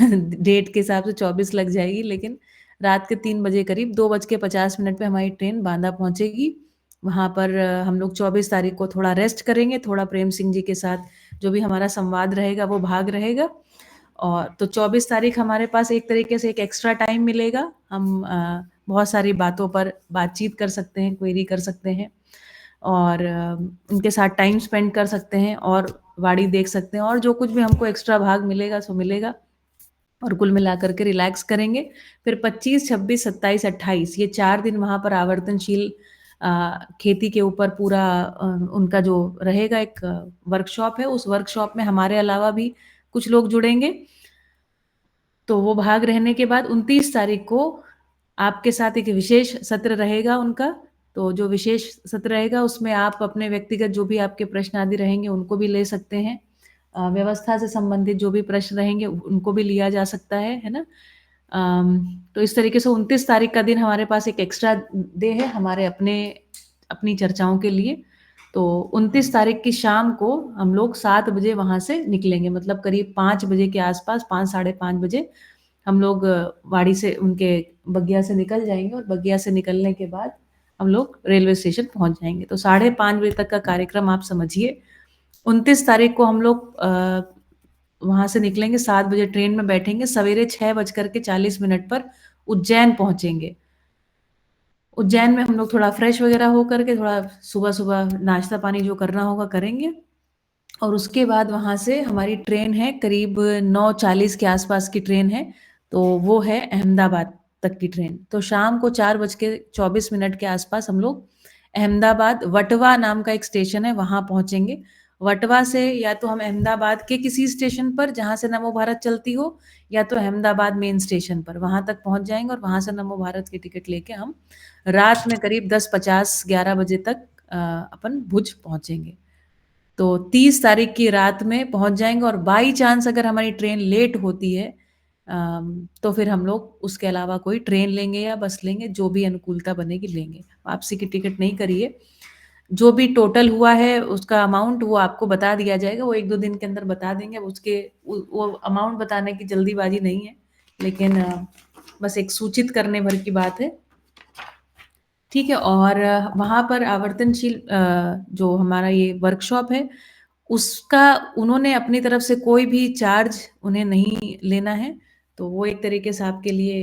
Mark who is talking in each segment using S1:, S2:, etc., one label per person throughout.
S1: Date के हिसाब से 24 लग जाएगी, लेकिन रात के 3 बजे करीब 2 बज के 50 मिनट पे हमारी ट्रेन बांदा पहुँचेगी। वहाँ पर हम लोग 24 तारीख को थोड़ा रेस्ट करेंगे, थोड़ा प्रेम सिंह जी के साथ जो भी हमारा संवाद रहेगा वो भाग रहेगा। और तो 24 तारीख हमारे पास एक तरीके से एक एक्स्ट्रा टाइम मिलेगा। हम बहुत सारी बातों पर बातचीत कर सकते हैं, क्वेरी कर सकते हैं और उनके साथ टाइम स्पेंड कर सकते हैं और वाड़ी देख सकते हैं और जो कुछ भी हमको एक्स्ट्रा भाग मिलेगा सो मिलेगा और कुल मिलाकर के रिलैक्स करेंगे। फिर 25, 26, 27, 28 ये 4 दिन वहाँ पर आवर्तनशील खेती के ऊपर पूरा उनका जो रहेगा एक वर्कशॉप है, उस वर्कशॉप में हमारे अलावा भी कुछ लोग जुड़ेंगे। तो वो भाग रहने के बाद 29 तारीख को आपके साथ एक विशेष सत्र रहेगा उनका। तो जो विशेष सत्र रहेगा उसमें आप अपने व्यक्तिगत जो भी आपके प्रश्न आदि रहेंगे उनको भी ले सकते हैं। व्यवस्था से संबंधित जो भी प्रश्न रहेंगे उनको भी लिया जा सकता है ना? तो इस तरीके से 29 तारीख का दिन हमारे पास एक एक्स्ट्रा डे है हमारे अपनी चर्चाओं के लिए। तो 29 तारीख की शाम को हम लोग 7 बजे वहाँ से निकलेंगे, मतलब करीब 5 बजे के आस-पास 5 साढ़े 5 बजे हम लोग वाड़ी से उनके बगिया से निकल जाएँगे और बगिया से निकलने के बाद हम लोग रेलवे स्टेशन पहुँच जाएँगे। तो साढ़े 5 बजे तक का कार्यक्रम आप समझिए। 29 तारीख को हम लोग वहाँ से निकलेंगे, 7 बजे ट्रेन में बैठेंगे, सवेरे 6 बज कर के 40 मिनट पर उज्जैन पहुँचेंगे। उज्जैन में हम लोग थोड़ा फ्रेश वगैरह हो करके थोड़ा सुबह-सुबह नाश्ता पानी जो करना होगा करेंगे और उसके बाद वहाँ से हमारी ट्रेन है करीब 9:40 के आस-पास की ट्रेन है, तो वो है अहमदाबाद तक की ट्रेन। तो शाम को 4 बज के 24 मिनट के आस-पास हम लोग अहमदाबाद वटवा नाम का एक स्टेशन है, वहाँ पहुँचेंगे। वटवा से या तो हम अहमदाबाद के किसी स्टेशन पर जहाँ से नमो भारत चलती हो या तो अहमदाबाद मेन स्टेशन पर, वहाँ तक पहुँच जाएँगे और वहाँ से नमो भारत की टिकट लेके हम रात में करीब 10:50 11 बजे तक अपन भुज पहुँचेंगे। तो 30 तारीख की रात में पहुँच जाएँगे और बाई चांस अगर हमारी ट्रेन लेट होती है तो फिर हम लोग उसके अलावा कोई ट्रेन लेंगे या बस लेंगे, जो भी अनुकूलता बनेगी लेंगे। वापसी की टिकट नहीं करी है। जो भी टोटल हुआ है उसका अमाउंट वो आपको बता दिया जाएगा, वो 1-2 दिन के अंदर बता देंगे। अब उसके वो अमाउंट बताने की जल्दीबाज़ी नहीं है, लेकिन बस एक सूचित करने भर की बात है। ठीक है और वहाँ पर आवर्तनशील जो हमारा ये वर्कशॉप है, उसका उन्होंने अपनी तरफ से कोई भी चार्ज उन्हें नहीं लेना है। तो वो एक तरीके से आपके लिए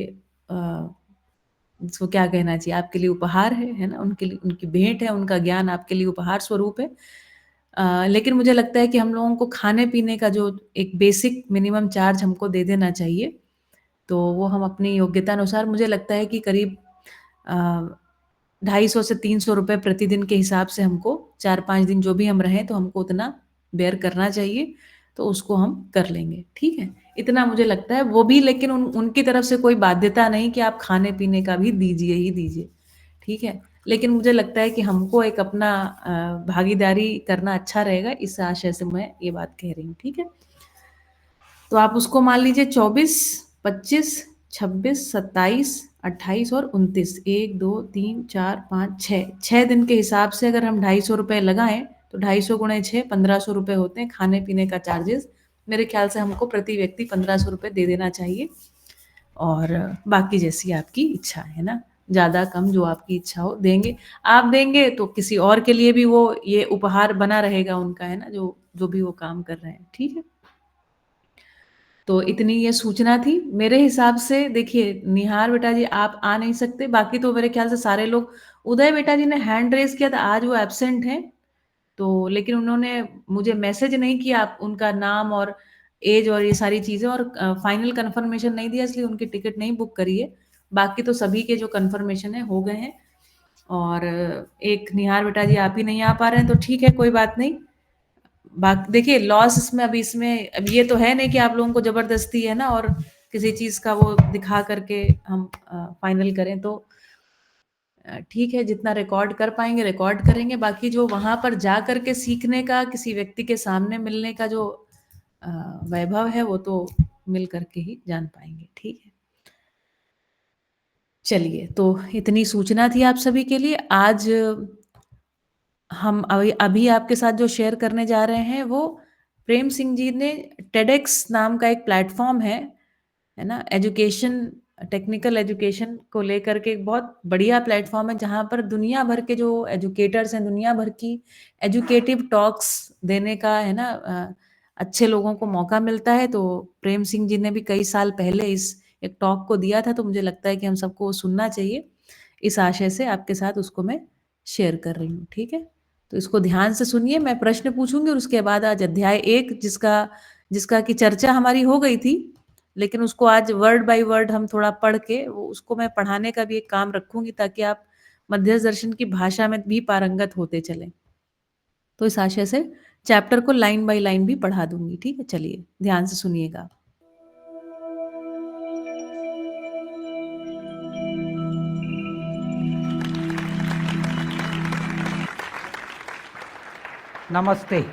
S1: इसको क्या कहना चाहिए, आपके लिए उपहार है ना? उनके लिए उनकी भेंट है, उनका ज्ञान आपके लिए उपहार स्वरूप है। लेकिन मुझे लगता है कि हम लोगों को खाने-पीने का जो एक बेसिक मिनिमम चार्ज हमको दे देना चाहिए। तो वो हम अपनी योग्यता अनुसार मुझे लगता है कि करीब अ, 250 से 300 रुपए प्रतिदिन के हिसाब से हमको 4-5 दिन जो भी हम रहें तो हमको उतना बेयर करना चाहिए, तो उसको हम कर लेंगे, ठीक है? इतना मुझे लगता है, वो भी लेकिन उनकी तरफ से कोई बाध्यता नहीं कि आप खाने-पीने का भी दीजिए ही दीजिए, ठीक है? लेकिन मुझे लगता है कि हमको एक अपना भागीदारी करना अच्छा रहेगा, इस आशय से मैं ये बात कह रही हूँ, ठीक है? तो आप उसको मान लीजिए 24, 25, 26, 27, 28 और 29 1, 2, 3, 4, 5, 6 6 दिन के हिसाब से अगर हम ₹250 लगाएँ, तो 250 गुणे 6 ₹1500 होते हैं खाने-पीने का चार्जेज़। मेरे ख़्याल से हमको प्रति व्यक्ति ₹1500 दे देना चाहिए और बाकी जैसी आपकी इच्छा है ना? ज़्यादा कम जो आपकी इच्छा हो देंगे। आप देंगे तो किसी और के लिए भी वो ये उपहार बना रहेगा उनका, है ना? जो जो भी वो काम कर रहे हैं, ठीक है? तो इतनी ये सूचना थी। मेरे हिसाब से देखिए, निहार बेटा जी आप आ नहीं सकते, बाकी तो मेरे ख़्याल से सारे लोग उदय बेटा जी ने हैंड रेज़ किया था, आज वो एब्सेंट हैं। तो लेकिन उन्होंने मुझे मैसेज नहीं किया आप उनका नाम और ऐज और ये सारी चीज़ें और फाइनल कन्फर्मेशन नहीं दिया इसलिए उनकी टिकट नहीं बुक करी है। बाकी तो सभी के जो कन्फर्मेशन है हो गए हैं और एक निहार बेटा जी आप ही नहीं आ पा रहे हैं तो ठीक है, कोई बात नहीं। देखिए लॉस इसमें अभी इसमें अब ये तो है नहीं कि आप लोगों को ज़बरदस्ती है ना और किसी चीज़ का वो दिखा करके हम फाइनल करें तो ठीक है जितना रिकॉर्ड कर पाएँगे रिकॉर्ड करेंगे, बाकी जो वहाँ पर जा कर के सीखने का, किसी व्यक्ति के सामने मिलने का जो अ, वैभव है वो तो मिल कर के ही जान पाएँगे, ठीक है। चलिए, तो इतनी सूचना थी आप सभी के लिए। आज हम अभी अभी आपके साथ जो शेयर करने जा रहे हैं वो प्रेम सिंह जी ने टेडएक्स नाम का एक प्लेटफ़ॉर्म है, है ना? एजुकेशन, टेक्निकल एजुकेशन को लेकर के एक बहुत बढ़िया प्लेटफ़ॉर्म है, जहाँ पर दुनिया भर के जो एजुकेटर्स हैं, दुनिया भर की एजुकेटिव टॉक्स देने का, है ना, अच्छे लोगों को मौका मिलता है। तो प्रेम सिंह जी ने भी कई साल पहले इस एक टॉक को दिया था, तो मुझे लगता है कि हम सबको वो सुनना चाहिए। इस आशय से आपके साथ उसको मैं शेयर कर रही हूँ, ठीक है? तो इसको ध्यान से सुनिए, मैं प्रश्न पूछूँगी और उसके बाद आज अध्याय 1 जिसका जिसका की चर्चा हमारी हो गई थी, लेकिन उसको आज वर्ड बाय वर्ड हम थोड़ा पढ़ के वो उसको मैं पढ़ाने का भी एक काम रखूँगी, ताकि आप मध्यस्थ दर्शन की भाषा में भी पारंगत होते चलें। तो इस आशय से चैप्टर को लाइन बाय लाइन भी पढ़ा दूँगी, ठीक है? चलिए, ध्यान से सुनिएगा।
S2: नमस्ते।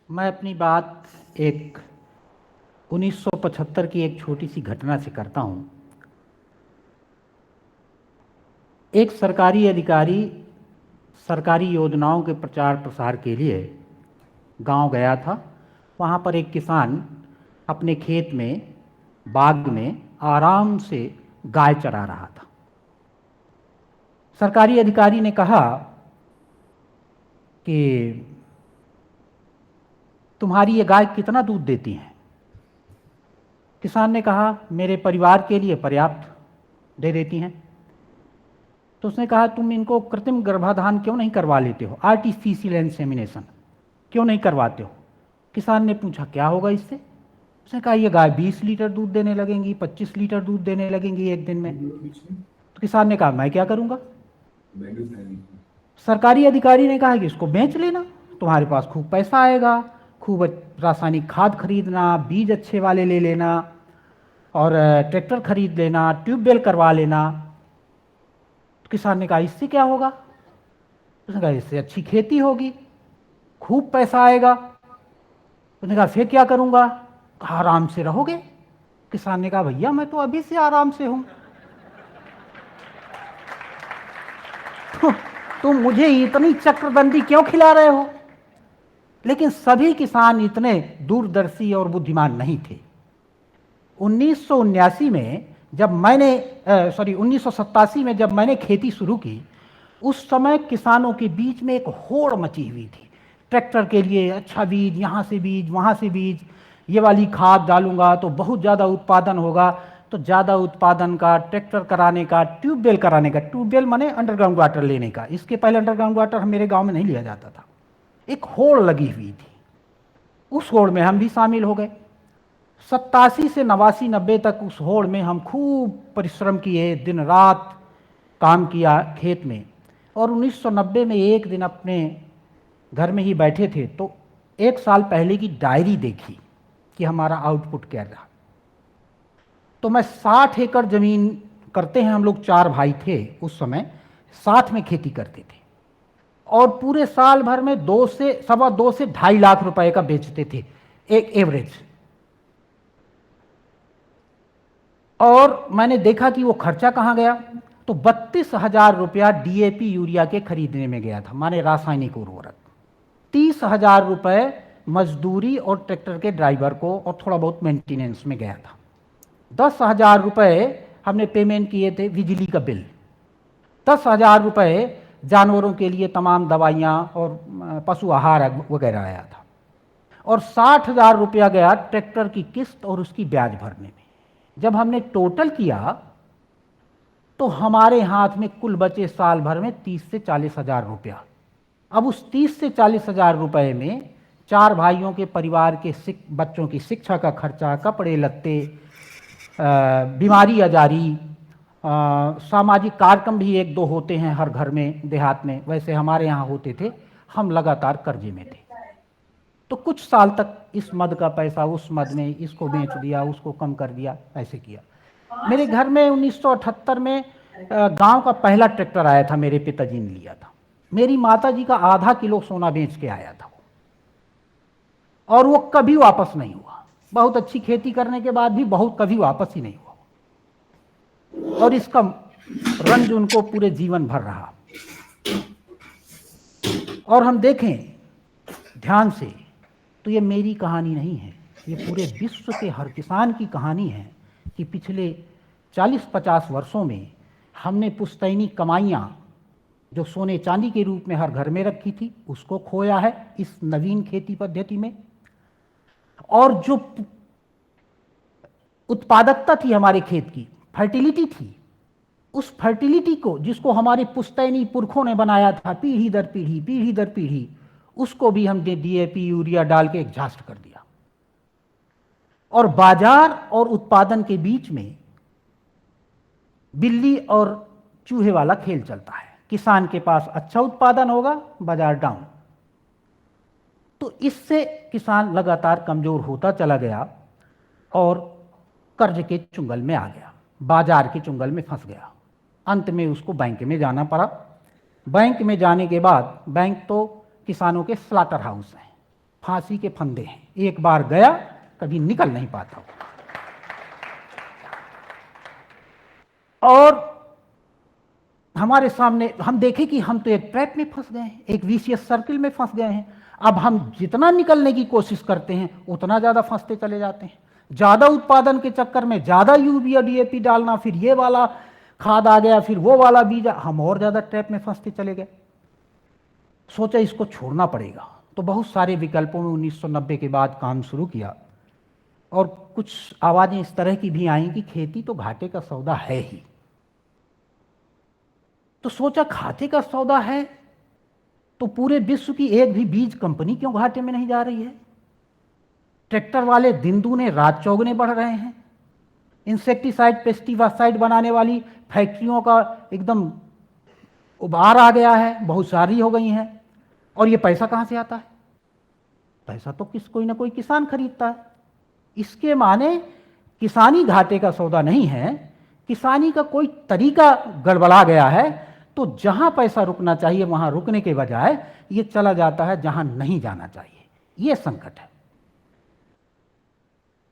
S2: मैं अपनी बात एक 1975 की एक छोटी सी घटना से करता हूँ। एक सरकारी अधिकारी सरकारी योजनाओं के प्रचार प्रसार के लिए गांव गया था। वहाँ पर एक किसान अपने खेत में, बाग में आराम से गाय चरा रहा था। सरकारी अधिकारी ने कहा कि तुम्हारी ये गाय कितना दूध देती है? किसान ने कहा मेरे परिवार के लिए पर्याप्त दे देती हैं। तो उसने कहा तुम इनको कृत्रिम गर्भाधान क्यों नहीं करवा लेते हो, आर्टिफिशियल इंसेमिनेशन क्यों नहीं करवाते हो? किसान ने पूछा क्या होगा इससे? उसने कहा ये गाय 20 लीटर दूध देने लगेंगी, 25 लीटर दूध देने लगेंगी एक दिन में। तो किसान ने कहा मैं क्या करूंगा? सरकारी अधिकारी ने कहा कि इसको बेच लेना, तुम्हारे पास खूब पैसा आएगा, खूब रासायनिक खाद खरीदना, बीज अच्छे वाले ले लेना और ट्रैक्टर खरीद लेना, ट्यूबवेल करवा लेना। तो किसान ने कहा इससे क्या होगा? उसने कहा इससे अच्छी खेती होगी, खूब पैसा आएगा। उसने कहा फिर क्या करूंगा? कहा आराम से रहोगे। किसान ने कहा भैया मैं तो अभी से आराम से हूं, तुम मुझे इतनी चक्रबंदी क्यों खिला रहे हो? लेकिन सभी किसान इतने दूरदर्शी और बुद्धिमान नहीं थे। 1979 में जब मैंने 1987 में जब मैंने खेती शुरू की, उस समय किसानों के बीच में एक होड़ मची हुई थी। ट्रैक्टर के लिए अच्छा बीज, यहाँ से बीज, वहाँ से बीज, ये वाली खाद डालूंगा तो बहुत ज़्यादा उत्पादन होगा। तो ज़्यादा उत्पादन का, ट्रैक्टर कराने का, ट्यूबवेल कराने का, ट्यूबवेल माने अंडरग्राउंड वाटर लेने का। इसके पहले अंडरग्राउंड वाटर मेरे गांव में नहीं लिया जाता था। एक होड़ लगी हुई थी, उस होड़ में हम भी शामिल हो गए। 87 से 89 90 तक उस होड़ में हम खूब परिश्रम किए, दिन रात काम किया खेत में। और 1990 में एक दिन अपने घर में ही बैठे थे तो एक साल पहले की डायरी देखी कि हमारा आउटपुट क्या रहा। तो मैं 60 एकड़ जमीन करते हैं, हम लोग 4 भाई थे उस समय, साथ में खेती करते थे और पूरे साल भर में 2 से 2.25 से 2.5 लाख रुपए का बेचते थे एक एवरेज। और मैंने देखा कि वो खर्चा कहाँ गया, तो 32,000 रुपया डीएपी यूरिया के खरीदने में गया था, माने रासायनिक उर्वरक। 30,000 रुपए मजदूरी और ट्रैक्टर के ड्राइवर को और थोड़ा बहुत मेंटेनेंस में गया था। 10,000 रुपए हमने पेमेंट किए थे बिजली का बिल। 10,000 रुपए जानवरों के लिए तमाम दवाइयाँ और पशु आहार वगैरह आया था। और 60,000 रुपया गया ट्रैक्टर की किस्त और उसकी ब्याज भरने में। जब हमने टोटल किया तो हमारे हाथ में कुल बचे साल भर में 30 से 40,000 रुपया। अब उस 30 से 40,000 रुपए में 4 भाइयों के परिवार के बच्चों की शिक्षा का खर्चा, कपड़े लत्ते, बीमारी आजारी, सामाजिक कार्यक्रम भी 1-2 होते हैं हर घर में देहात में, वैसे हमारे यहाँ होते थे। हम लगातार कर्जे में थे। तो कुछ साल तक इस मद का पैसा उस मद में, इसको बेच दिया, उसको कम कर दिया, ऐसे किया। मेरे घर में 1978 में गांव का पहला ट्रैक्टर आया था, मेरे पिताजी ने लिया था। मेरी माता जी का आधा किलो सोना बेच के आया था और वो कभी वापस नहीं हुआ। बहुत अच्छी खेती करने के बाद भी बहुत कभी वापस ही नहीं हुआ और इसका रंज उनको पूरे जीवन भर रहा। और हम देखें ध्यान से तो ये मेरी कहानी नहीं है, ये पूरे विश्व के हर किसान की कहानी है कि पिछले 40-50 वर्षों में हमने पुश्तैनी कमाइयाँ जो सोने चांदी के रूप में हर घर में रखी थी उसको खोया है इस नवीन खेती पद्धति में, और जो उत्पादकता थी हमारे खेत की, फर्टिलिटी थी, उस फर्टिलिटी को जिसको हमारे पुश्तैनी पुरखों ने बनाया था पीढ़ी दर पीढ़ी, उसको भी हमने डीएपी यूरिया डाल के एग्जॉस्ट कर दिया। और बाजार और उत्पादन के बीच में बिल्ली और चूहे वाला खेल चलता है। किसान के पास अच्छा उत्पादन होगा, बाजार डाउन। तो इससे किसान लगातार कमजोर होता चला गया और कर्ज के चुंगल में आ गया, बाजार के चुंगल में फंस गया। अंत में उसको बैंक में जाना पड़ा। बैंक में जाने के बाद, बैंक तो किसानों के स्लाटर हाउस हैं, फांसी के फंदे हैं, एक बार गया कभी निकल नहीं पाता। और हमारे सामने हम देखें कि हम तो एक ट्रैप में फंस गए हैं, एक विशियस सर्किल में फंस गए हैं। अब हम जितना निकलने की कोशिश करते हैं उतना ज़्यादा फंसते चले जाते हैं। ज़्यादा उत्पादन के चक्कर में ज़्यादा यूरिया डीएपी डालना, फिर ये वाला खाद आ गया, फिर वो वाला बीज, हम और ज़्यादा ट्रैप में फंसते चले गए। सोचा इसको छोड़ना पड़ेगा, तो बहुत सारे विकल्पों में 1990 के बाद काम शुरू किया। और कुछ आवाज़ें इस तरह की भी आई कि खेती तो घाटे का सौदा है ही। तो सोचा घाटे का सौदा है तो पूरे विश्व की एक भी बीज कंपनी क्यों घाटे में नहीं जा रही है? ट्रैक्टर वाले दिन दूने रात चौगुने बढ़ रहे हैं, इंसेक्टिसाइड पेस्टिसाइड बनाने वाली फैक्ट्रियों का एकदम उबार आ गया है, बहुत सारी हो गई हैं। और ये पैसा कहाँ से आता है? पैसा तो कोई ना कोई किसान खरीदता है। इसके माने किसानी घाटे का सौदा नहीं है, किसानी का कोई तरीका गड़बड़ा गया है। तो जहां पैसा रुकना चाहिए वहां रुकने के बजाय ये चला जाता है जहां नहीं जाना चाहिए। ये संकट है।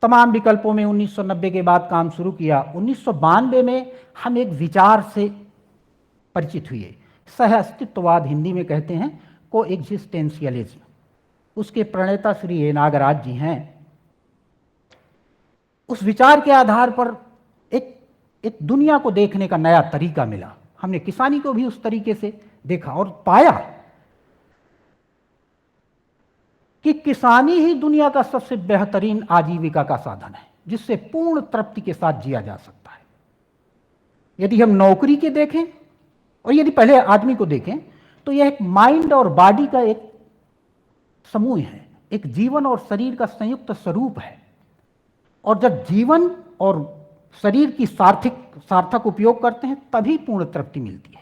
S2: तमाम विकल्पों में 1990 के बाद काम शुरू किया। 1992 में हम एक विचार से परिचित हुए, सह अस्तित्ववाद हिंदी में कहते हैं, को एग्जिस्टेंशियलिज्म। उसके प्रणेता श्री ए नागराज जी हैं। उस विचार के आधार पर एक दुनिया को देखने का नया तरीका मिला। हमने किसानी को भी उस तरीके से देखा और पाया कि किसानी ही दुनिया का सबसे बेहतरीन आजीविका का साधन है, जिससे पूर्ण तृप्ति के साथ जिया जा सकता है। यदि हम नौकरी के देखें और यदि पहले आदमी को देखें तो यह एक माइंड और बॉडी का एक समूह है, एक जीवन और शरीर का संयुक्त स्वरूप है। और जब जीवन और शरीर की सार्थक उपयोग करते हैं तभी पूर्ण तृप्ति मिलती है।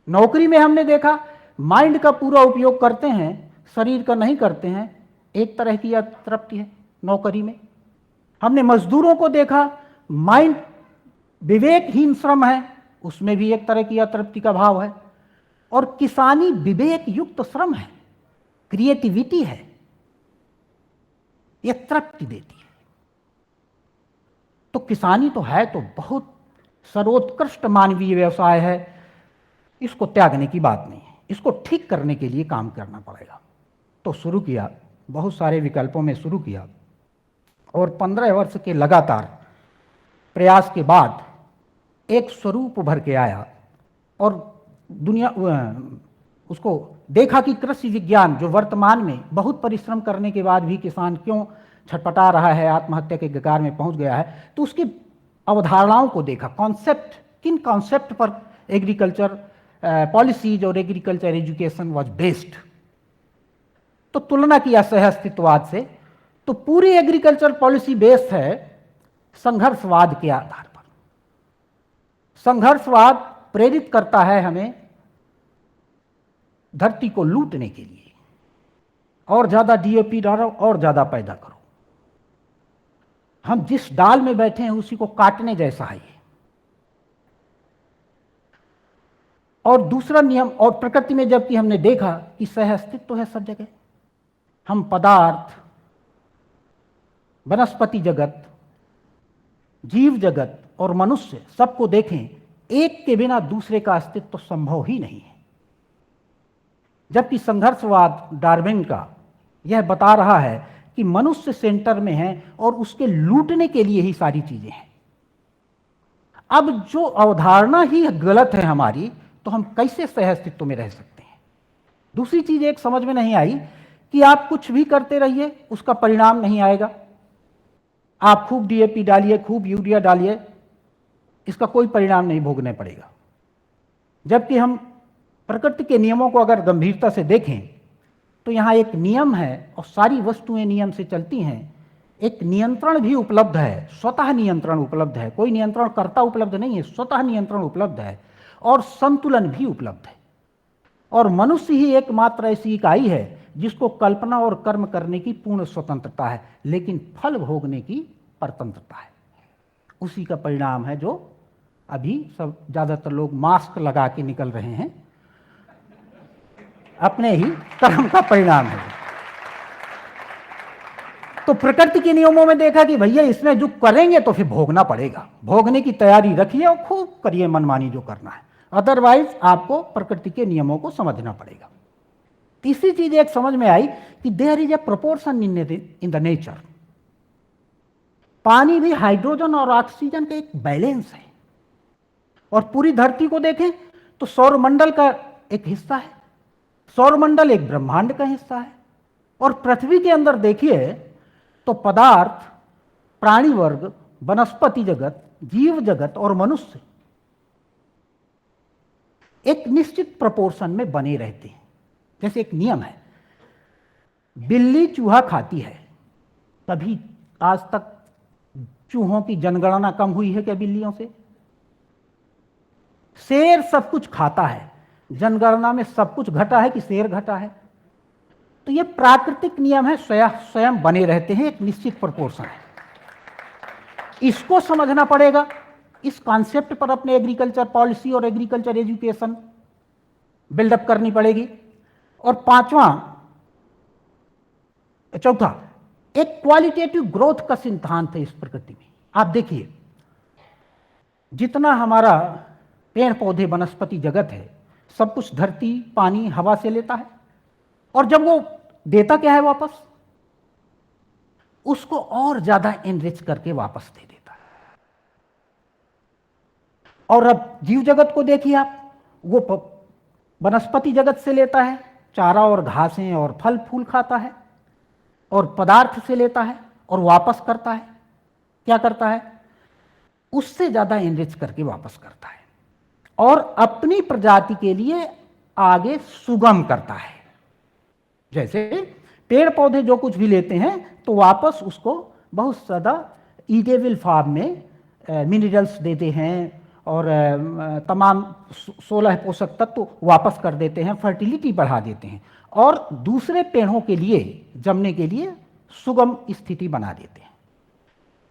S2: नौकरी में हमने देखा माइंड का पूरा उपयोग करते हैं, शरीर का नहीं करते हैं, एक तरह की तृप्ति है नौकरी में। हमने मजदूरों को देखा, माइंड विवेकहीन श्रम है, उसमें भी एक तरह की अतृप्ति का भाव है। और किसानी विवेक युक्त श्रम है, क्रिएटिविटी है, यह तृप्ति देती है। तो किसानी तो है तो बहुत सर्वोत्कृष्ट मानवीय व्यवसाय है, इसको त्यागने की बात नहीं है, इसको ठीक करने के लिए काम करना पड़ेगा। तो शुरू किया, बहुत सारे विकल्पों में शुरू किया और 15 वर्ष के लगातार प्रयास के बाद एक स्वरूप उभर के आया। और दुनिया उसको देखा कि कृषि विज्ञान जो वर्तमान में बहुत परिश्रम करने के बाद भी किसान क्यों छटपटा रहा है, आत्महत्या के कगार में पहुंच गया है, तो उसकी अवधारणाओं को देखा, कॉन्सेप्ट, किन कॉन्सेप्ट पर एग्रीकल्चर पॉलिसीज और एग्रीकल्चर एजुकेशन वाज बेस्ड। तो तुलना किया सह अस्तित्ववाद से, तो पूरी एग्रीकल्चर पॉलिसी बेस्ड है संघर्षवाद के आधार पर। संघर्षवाद प्रेरित करता है हमें धरती को लूटने के लिए, और ज्यादा डीएपी डालो और ज्यादा पैदा करो। हम जिस डाल में बैठे हैं उसी को काटने जैसा है ये। और दूसरा नियम, और प्रकृति में जबकि हमने देखा कि सह अस्तित्व है सब जगह, हम पदार्थ, वनस्पति जगत, जीव जगत और मनुष्य सबको देखें, एक के बिना दूसरे का अस्तित्व संभव ही नहीं है। जबकि संघर्षवाद डार्विन का यह बता रहा है कि मनुष्य सेंटर में है और उसके लूटने के लिए ही सारी चीजें हैं। अब जो अवधारणा ही गलत है हमारी, तो हम कैसे सह अस्तित्व में रह सकते हैं। दूसरी चीज एक समझ में नहीं आई कि आप कुछ भी करते रहिए, उसका परिणाम नहीं आएगा। आप खूब डीएपी डालिए, खूब यूरिया डालिए, इसका कोई परिणाम नहीं भोगने पड़ेगा। जबकि हम प्रकृति के नियमों को अगर गंभीरता से देखें तो यहाँ एक नियम है और सारी वस्तुएं नियम से चलती हैं। एक नियंत्रण भी उपलब्ध है, स्वतः नियंत्रण उपलब्ध है, कोई नियंत्रण कर्ता उपलब्ध नहीं है, स्वतः नियंत्रण उपलब्ध है और संतुलन भी उपलब्ध है। और मनुष्य ही एकमात्र ऐसी इकाई है जिसको कल्पना और कर्म करने की पूर्ण स्वतंत्रता है, लेकिन फल भोगने की परतंत्रता है। उसी का परिणाम है जो अभी सब ज्यादातर लोग मास्क लगा के निकल रहे हैं, अपने ही कर्म का परिणाम है। तो प्रकृति के नियमों में देखा कि भैया इसमें जो करेंगे तो फिर भोगना पड़ेगा, भोगने की तैयारी रखिए और खूब करिए मनमानी जो करना है, अदरवाइज आपको प्रकृति के नियमों को समझना पड़ेगा। तीसरी चीज एक समझ में आई कि there is a proportion in the nature. पानी भी हाइड्रोजन और ऑक्सीजन का एक बैलेंस है। और पूरी धरती को देखें तो सौरमंडल का एक हिस्सा है, सौरमंडल एक ब्रह्मांड का हिस्सा है। और पृथ्वी के अंदर देखिए तो पदार्थ, प्राणी वर्ग, वनस्पति जगत, जीव जगत और मनुष्य एक निश्चित प्रोपोर्शन में बने रहते हैं। जैसे एक नियम है, बिल्ली चूहा खाती है, कभी आज तक चूहों की जनगणना कम हुई है क्या बिल्लियों से? शेर सब कुछ खाता है, जनगणना में सब कुछ घटा है कि शेर घटा है? तो ये प्राकृतिक नियम है, स्वयं बने रहते हैं, एक निश्चित प्रोपोर्शन है। इसको समझना पड़ेगा, इस कॉन्सेप्ट पर अपने एग्रीकल्चर पॉलिसी और एग्रीकल्चर एजुकेशन बिल्डअप करनी पड़ेगी। और चौथा एक क्वालिटेटिव ग्रोथ का सिद्धांत है इस प्रकृति में। आप देखिए जितना हमारा पेड़ पौधे वनस्पति जगत है, सब कुछ धरती, पानी, हवा से लेता है, और जब वो देता क्या है वापस, उसको और ज्यादा एनरिच करके वापस दे देता है। और अब जीव जगत को देखिए आप, वो वनस्पति जगत से लेता है, चारा और घासें और फल फूल खाता है, और पदार्थ से लेता है और वापस करता है। क्या करता है? उससे ज्यादा एनरिच करके वापस करता है और अपनी प्रजाति के लिए आगे सुगम करता है। जैसे पेड़ पौधे जो कुछ भी लेते हैं तो वापस उसको बहुत ज्यादा ईडेबल फॉर्म में मिनरल्स देते हैं और तमाम 16 पोषक तत्व वापस कर देते हैं, फर्टिलिटी बढ़ा देते हैं और दूसरे पेड़ों के लिए जमने के लिए सुगम स्थिति बना देते हैं।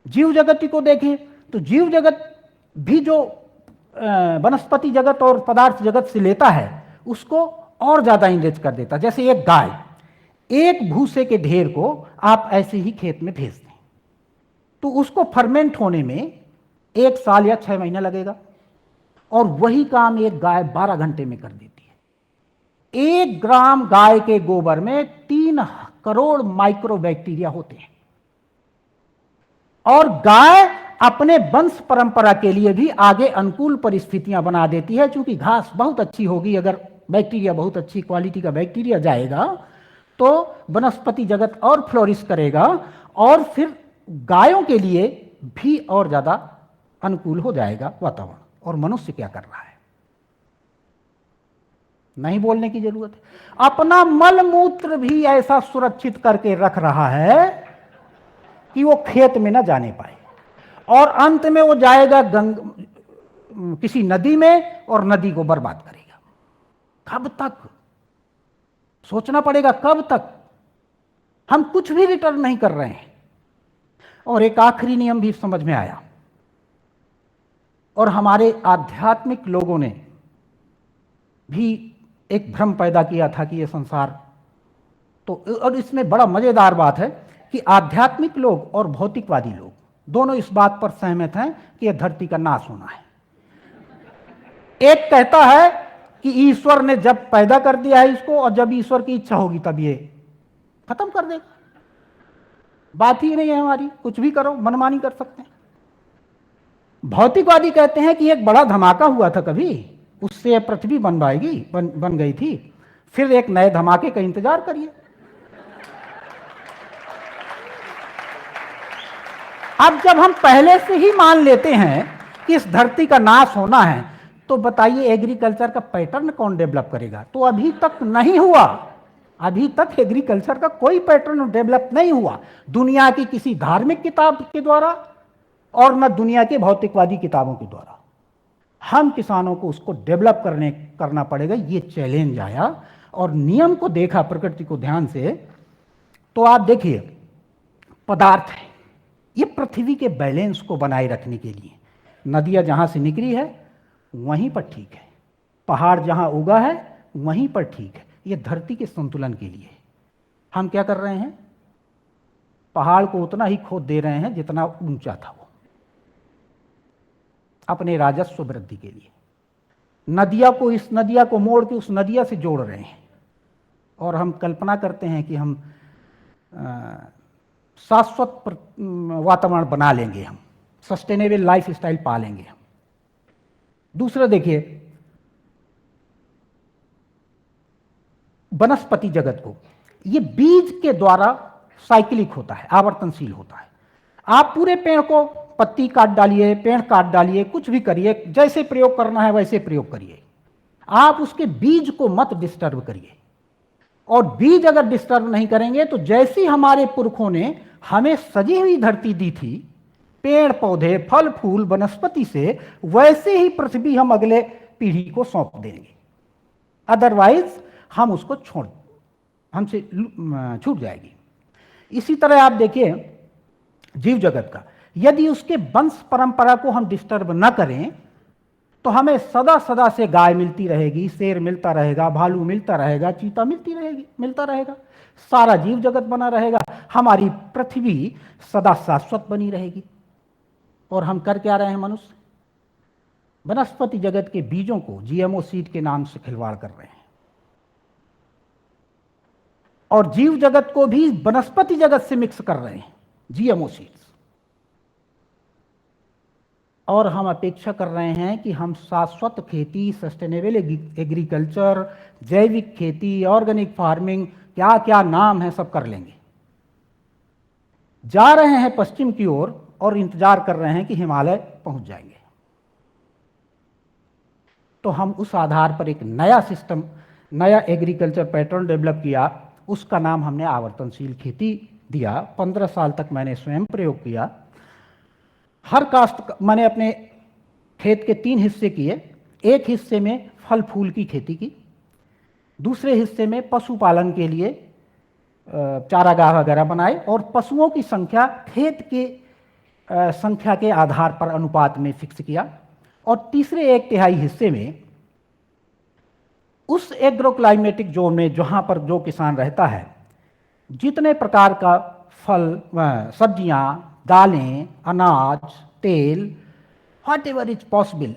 S2: जीव जगत को देखें तो जीव जगत भी जो वनस्पति जगत और पदार्थ जगत से लेता है उसको और ज्यादा इंगेज कर देता है। जैसे एक गाय, एक भूसे के ढेर को आप ऐसे ही खेत में भेज दें तो उसको फर्मेंट होने में 1 साल या 6 महीना लगेगा, और वही काम एक गाय 12 घंटे में कर देती है। 1 ग्राम गाय के गोबर में 3 करोड़ माइक्रो बैक्टीरिया होते हैं, और गाय अपने वंश परंपरा के लिए भी आगे अनुकूल परिस्थितियां बना देती है। चूंकि घास बहुत अच्छी होगी, अगर बैक्टीरिया बहुत अच्छी क्वालिटी का बैक्टीरिया जाएगा तो वनस्पति जगत और फ्लोरिश करेगा, और फिर गायों के लिए भी और ज्यादा अनुकूल हो जाएगा वातावरण। और मनुष्य क्या कर रहा है? नहीं बोलने की जरूरत है, अपना मल मूत्र भी ऐसा सुरक्षित करके रख रहा है कि वो खेत में ना जाने पाए, और अंत में वो जाएगा किसी नदी में और नदी को बर्बाद करेगा। कब तक? सोचना पड़ेगा कब तक। हम कुछ भी रिटर्न नहीं कर रहे हैं। और एक आखिरी नियम भी समझ में आया, और हमारे आध्यात्मिक लोगों ने भी एक भ्रम पैदा किया था कि यह संसार तो, और इसमें बड़ा मजेदार बात है कि आध्यात्मिक लोग और भौतिकवादी लोग दोनों इस बात पर सहमत हैं कि यह धरती का नाश होना है। एक कहता है कि ईश्वर ने जब पैदा कर दिया है इसको, और जब ईश्वर की इच्छा होगी तब ये खत्म कर देगा। बात ही नहीं है हमारी, कुछ भी करो, मनमानी कर सकते हैं। भौतिकवादी कहते हैं कि एक बड़ा धमाका हुआ था कभी, उससे पृथ्वी बन गई थी, फिर एक नए धमाके का इंतजार करिए। अब जब हम पहले से ही मान लेते हैं कि इस धरती का नाश होना है, तो बताइए एग्रीकल्चर का पैटर्न कौन डेवलप करेगा? तो अभी तक नहीं हुआ, अभी तक एग्रीकल्चर का कोई पैटर्न डेवलप नहीं हुआ, दुनिया की किसी धार्मिक किताब के द्वारा और न दुनिया के भौतिकवादी किताबों के द्वारा। हम किसानों को उसको डेवलप करना पड़ेगा, ये चैलेंज आया। और नियम को देखा, प्रकृति को ध्यान से, तो आप देखिए पदार्थ है, ये पृथ्वी के बैलेंस को बनाए रखने के लिए, नदियां जहां से निकली है वहीं पर ठीक है, पहाड़ जहां उगा है वहीं पर ठीक है, ये धरती के संतुलन के लिए। हम क्या कर रहे हैं? पहाड़ को उतना ही खोद दे रहे हैं जितना ऊंचा था वो, अपने राजस्व वृद्धि के लिए। इस नदिया को मोड़ के उस नदिया से जोड़ रहे हैं, और हम कल्पना करते हैं कि हम शाश्वत वातावरण बना लेंगे, हम सस्टेनेबल लाइफ स्टाइल पा लेंगे हम। दूसरा देखिए, वनस्पति जगत को, ये बीज के द्वारा साइक्लिक होता है, आवर्तनशील होता है। आप पूरे पेड़ को पत्ती काट डालिए, पेड़ काट डालिए, कुछ भी करिए, जैसे प्रयोग करना है वैसे प्रयोग करिए, आप उसके बीज को मत डिस्टर्ब करिए। और बीज अगर डिस्टर्ब नहीं करेंगे तो जैसी हमारे पुरखों ने हमें सजी हुई धरती दी थी, पेड़ पौधे फल फूल वनस्पति से, वैसे ही पृथ्वी हम अगले पीढ़ी को सौंप देंगे। अदरवाइज हम उसको हमसे छूट जाएगी। इसी तरह आप देखिए जीव जगत का, यदि उसके वंश परंपरा को हम डिस्टर्ब न करें तो हमें सदा सदा से गाय मिलती रहेगी, शेर मिलता रहेगा, भालू मिलता रहेगा, चीता मिलता रहेगा, सारा जीव जगत बना रहेगा, हमारी पृथ्वी सदा शाश्वत बनी रहेगी। और हम कर क्या रहे हैं? मनुष्य वनस्पति जगत के बीजों को जीएमओ सीड के नाम से खिलवाड़ कर रहे हैं, और जीव जगत को भी वनस्पति जगत से मिक्स कर रहे हैं, जीएमओ सीड्स। और हम अपेक्षा कर रहे हैं कि हम शाश्वत खेती, सस्टेनेबल एग्रीकल्चर, जैविक खेती, ऑर्गेनिक फार्मिंग, क्या क्या नाम है सब कर लेंगे। जा रहे हैं पश्चिम की ओर और इंतजार कर रहे हैं कि हिमालय पहुंच जाएंगे। तो हम उस आधार पर एक नया सिस्टम, नया एग्रीकल्चर पैटर्न डेवलप किया, उसका नाम हमने आवर्तनशील खेती दिया। 15 साल तक मैंने स्वयं प्रयोग किया। हर कास्ट मैंने अपने खेत के 3 हिस्से किए। एक हिस्से में फल फूल की खेती की, दूसरे हिस्से में पशुपालन के लिए चारागाह वगैरह बनाए, और पशुओं की संख्या खेत के संख्या के आधार पर अनुपात में फिक्स किया। और तीसरे 1/3 हिस्से में उस एग्रोक्लाइमेटिक जोन में जहाँ पर जो किसान रहता है, जितने प्रकार का फल, सब्जियाँ, दालें, अनाज, तेल, व्हाट एवर इज पॉसिबल,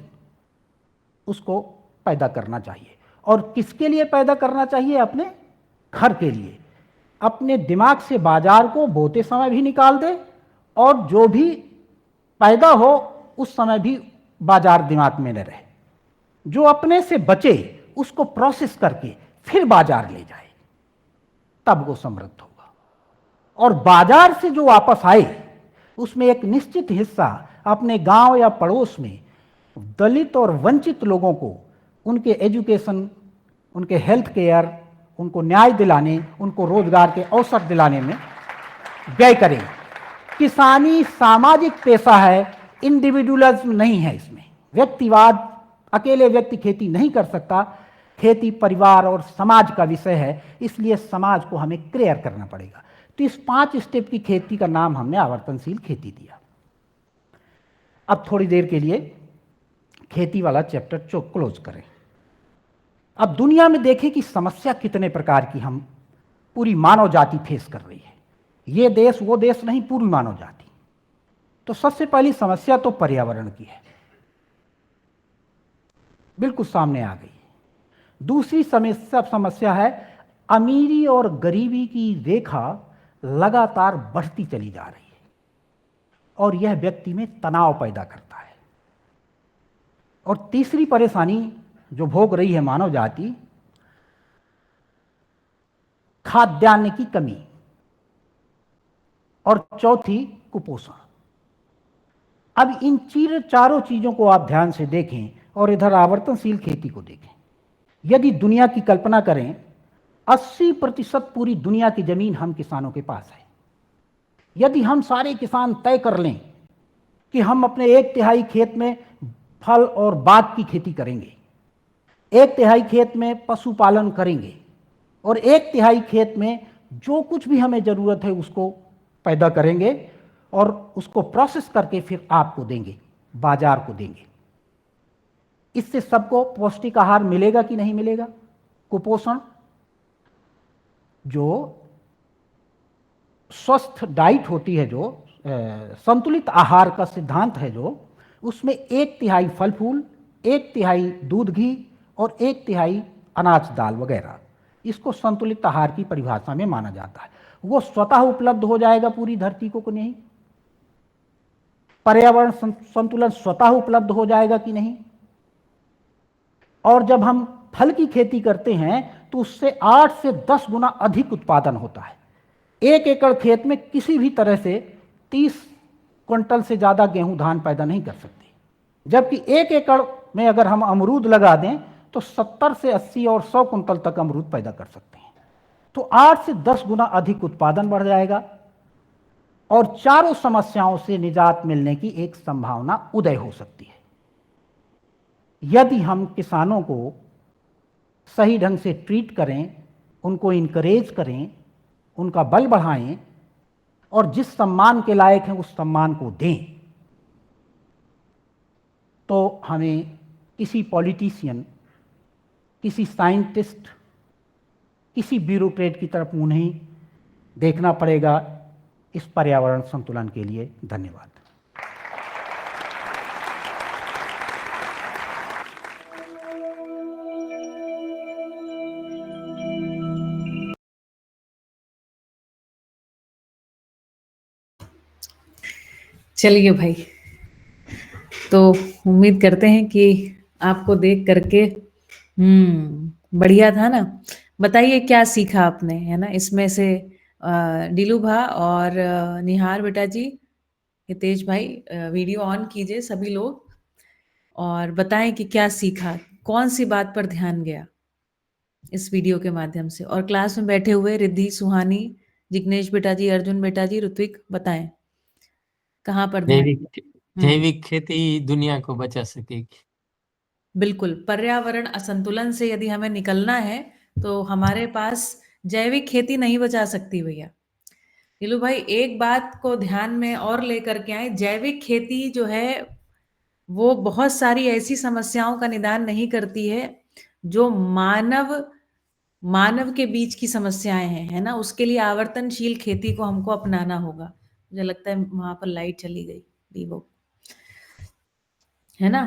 S2: उसको पैदा करना चाहिए। और किसके लिए पैदा करना चाहिए? अपने घर के लिए। अपने दिमाग से बाजार को बोते समय भी निकाल दे, और जो भी पैदा हो उस समय भी बाजार दिमाग में न रहे। जो अपने से बचे उसको प्रोसेस करके फिर बाजार ले जाए, तब वो समृद्ध होगा। और बाजार से जो वापस आए उसमें एक निश्चित हिस्सा अपने गांव या पड़ोस में दलित और वंचित लोगों को उनके एजुकेशन, उनके हेल्थ केयर, उनको न्याय दिलाने, उनको रोजगार के अवसर दिलाने में व्यय करें। किसानी सामाजिक पेशा है, इंडिविजुअलिज्म नहीं है इसमें। व्यक्तिवाद, अकेले व्यक्ति खेती नहीं कर सकता। खेती परिवार और समाज का विषय है, इसलिए समाज को हमें क्लियर करना पड़ेगा। तो इस 5 स्टेप की खेती का नाम हमने आवर्तनशील खेती दिया। अब थोड़ी देर के लिए खेती वाला चैप्टर क्लोज करें। अब दुनिया में देखें कि समस्या कितने प्रकार की हम पूरी मानव जाति फेस कर रही है। ये देश वो देश नहीं, पूरी मानव जाति। तो सबसे पहली समस्या तो पर्यावरण की है, बिल्कुल सामने आ गई। दूसरी समस्या है अमीरी और गरीबी की रेखा लगातार बढ़ती चली जा रही है और यह व्यक्ति में तनाव पैदा करता है। और तीसरी परेशानी जो भोग रही है मानव जाति, खाद्यान्न की कमी, और चौथी कुपोषण। अब इन चारों चीजों को आप ध्यान से देखें और इधर आवर्तनशील खेती को देखें। यदि दुनिया की कल्पना करें, 80% पूरी दुनिया की जमीन हम किसानों के पास है। यदि हम सारे किसान तय कर लें कि हम अपने 1/3 खेत में फल और बाग की खेती करेंगे, 1/3 खेत में पशुपालन करेंगे और 1/3 खेत में जो कुछ भी हमें जरूरत है उसको पैदा करेंगे और उसको प्रोसेस करके फिर आपको देंगे, बाजार को देंगे, इससे सबको पौष्टिक आहार मिलेगा कि नहीं मिलेगा? कुपोषण, जो स्वस्थ डाइट होती है, जो संतुलित आहार का सिद्धांत है, जो उसमें 1/3 फल फूल, 1/3 दूध घी और 1/3 अनाज दाल वगैरह, इसको संतुलित आहार की परिभाषा में माना जाता है। वो स्वतः उपलब्ध हो जाएगा पूरी धरती को कि नहीं? पर्यावरण संतुलन स्वतः उपलब्ध हो जाएगा कि नहीं? और जब हम फल की खेती करते हैं तो उससे 8 से 10 गुना अधिक उत्पादन होता है। 1 एकड़ खेत में किसी भी तरह से 30 क्विंटल से ज़्यादा गेहूं धान पैदा नहीं कर सकते, जबकि 1 एकड़ में अगर हम अमरूद लगा दें तो 70 से 80 और 100 क्विंटल तक अमरूद पैदा कर सकते हैं। तो 8 से 10 गुना अधिक उत्पादन बढ़ जाएगा और चारों समस्याओं से निजात मिलने की एक संभावना उदय हो सकती है यदि हम किसानों को सही ढंग से ट्रीट करें, उनको इनकरेज करें, उनका बल बढ़ाएं और जिस सम्मान के लायक हैं उस सम्मान को दें। तो हमें किसी पॉलिटिशियन, किसी साइंटिस्ट, किसी ब्यूरोक्रेट की तरफ मुंह नहीं देखना पड़ेगा इस पर्यावरण संतुलन के लिए। धन्यवाद।
S1: चलिए भाई, तो उम्मीद करते हैं कि आपको देख करके बढ़िया था ना। बताइए क्या सीखा आपने, है ना, इसमें से डीलू भा और निहार बेटा जी, हितेश भाई, वीडियो ऑन कीजिए सभी लोग और बताएं कि क्या सीखा, कौन सी बात पर ध्यान गया इस वीडियो के माध्यम से। और क्लास में बैठे हुए रिद्धि, सुहानी, जिग्नेश बेटा जी, अर्जुन बेटा जी, ऋत्विक, बताएं कहाँ पर ध्यान।
S3: जैविक खेती दुनिया को बचा सकेगी।
S1: बिल्कुल, पर्यावरण असंतुलन से यदि हमें निकलना है तो हमारे पास जैविक खेती नहीं बचा सकती भैया। नीलू भाई, एक बात को ध्यान में और लेकर के आए, जैविक खेती जो है वो बहुत सारी ऐसी समस्याओं का निदान नहीं करती है जो मानव के बीच की समस्याएं हैं, है ना। उसके लिए आवर्तनशील खेती को हमको अपनाना होगा। मुझे लगता है वहां पर लाइट चली गई, दीपक, है ना।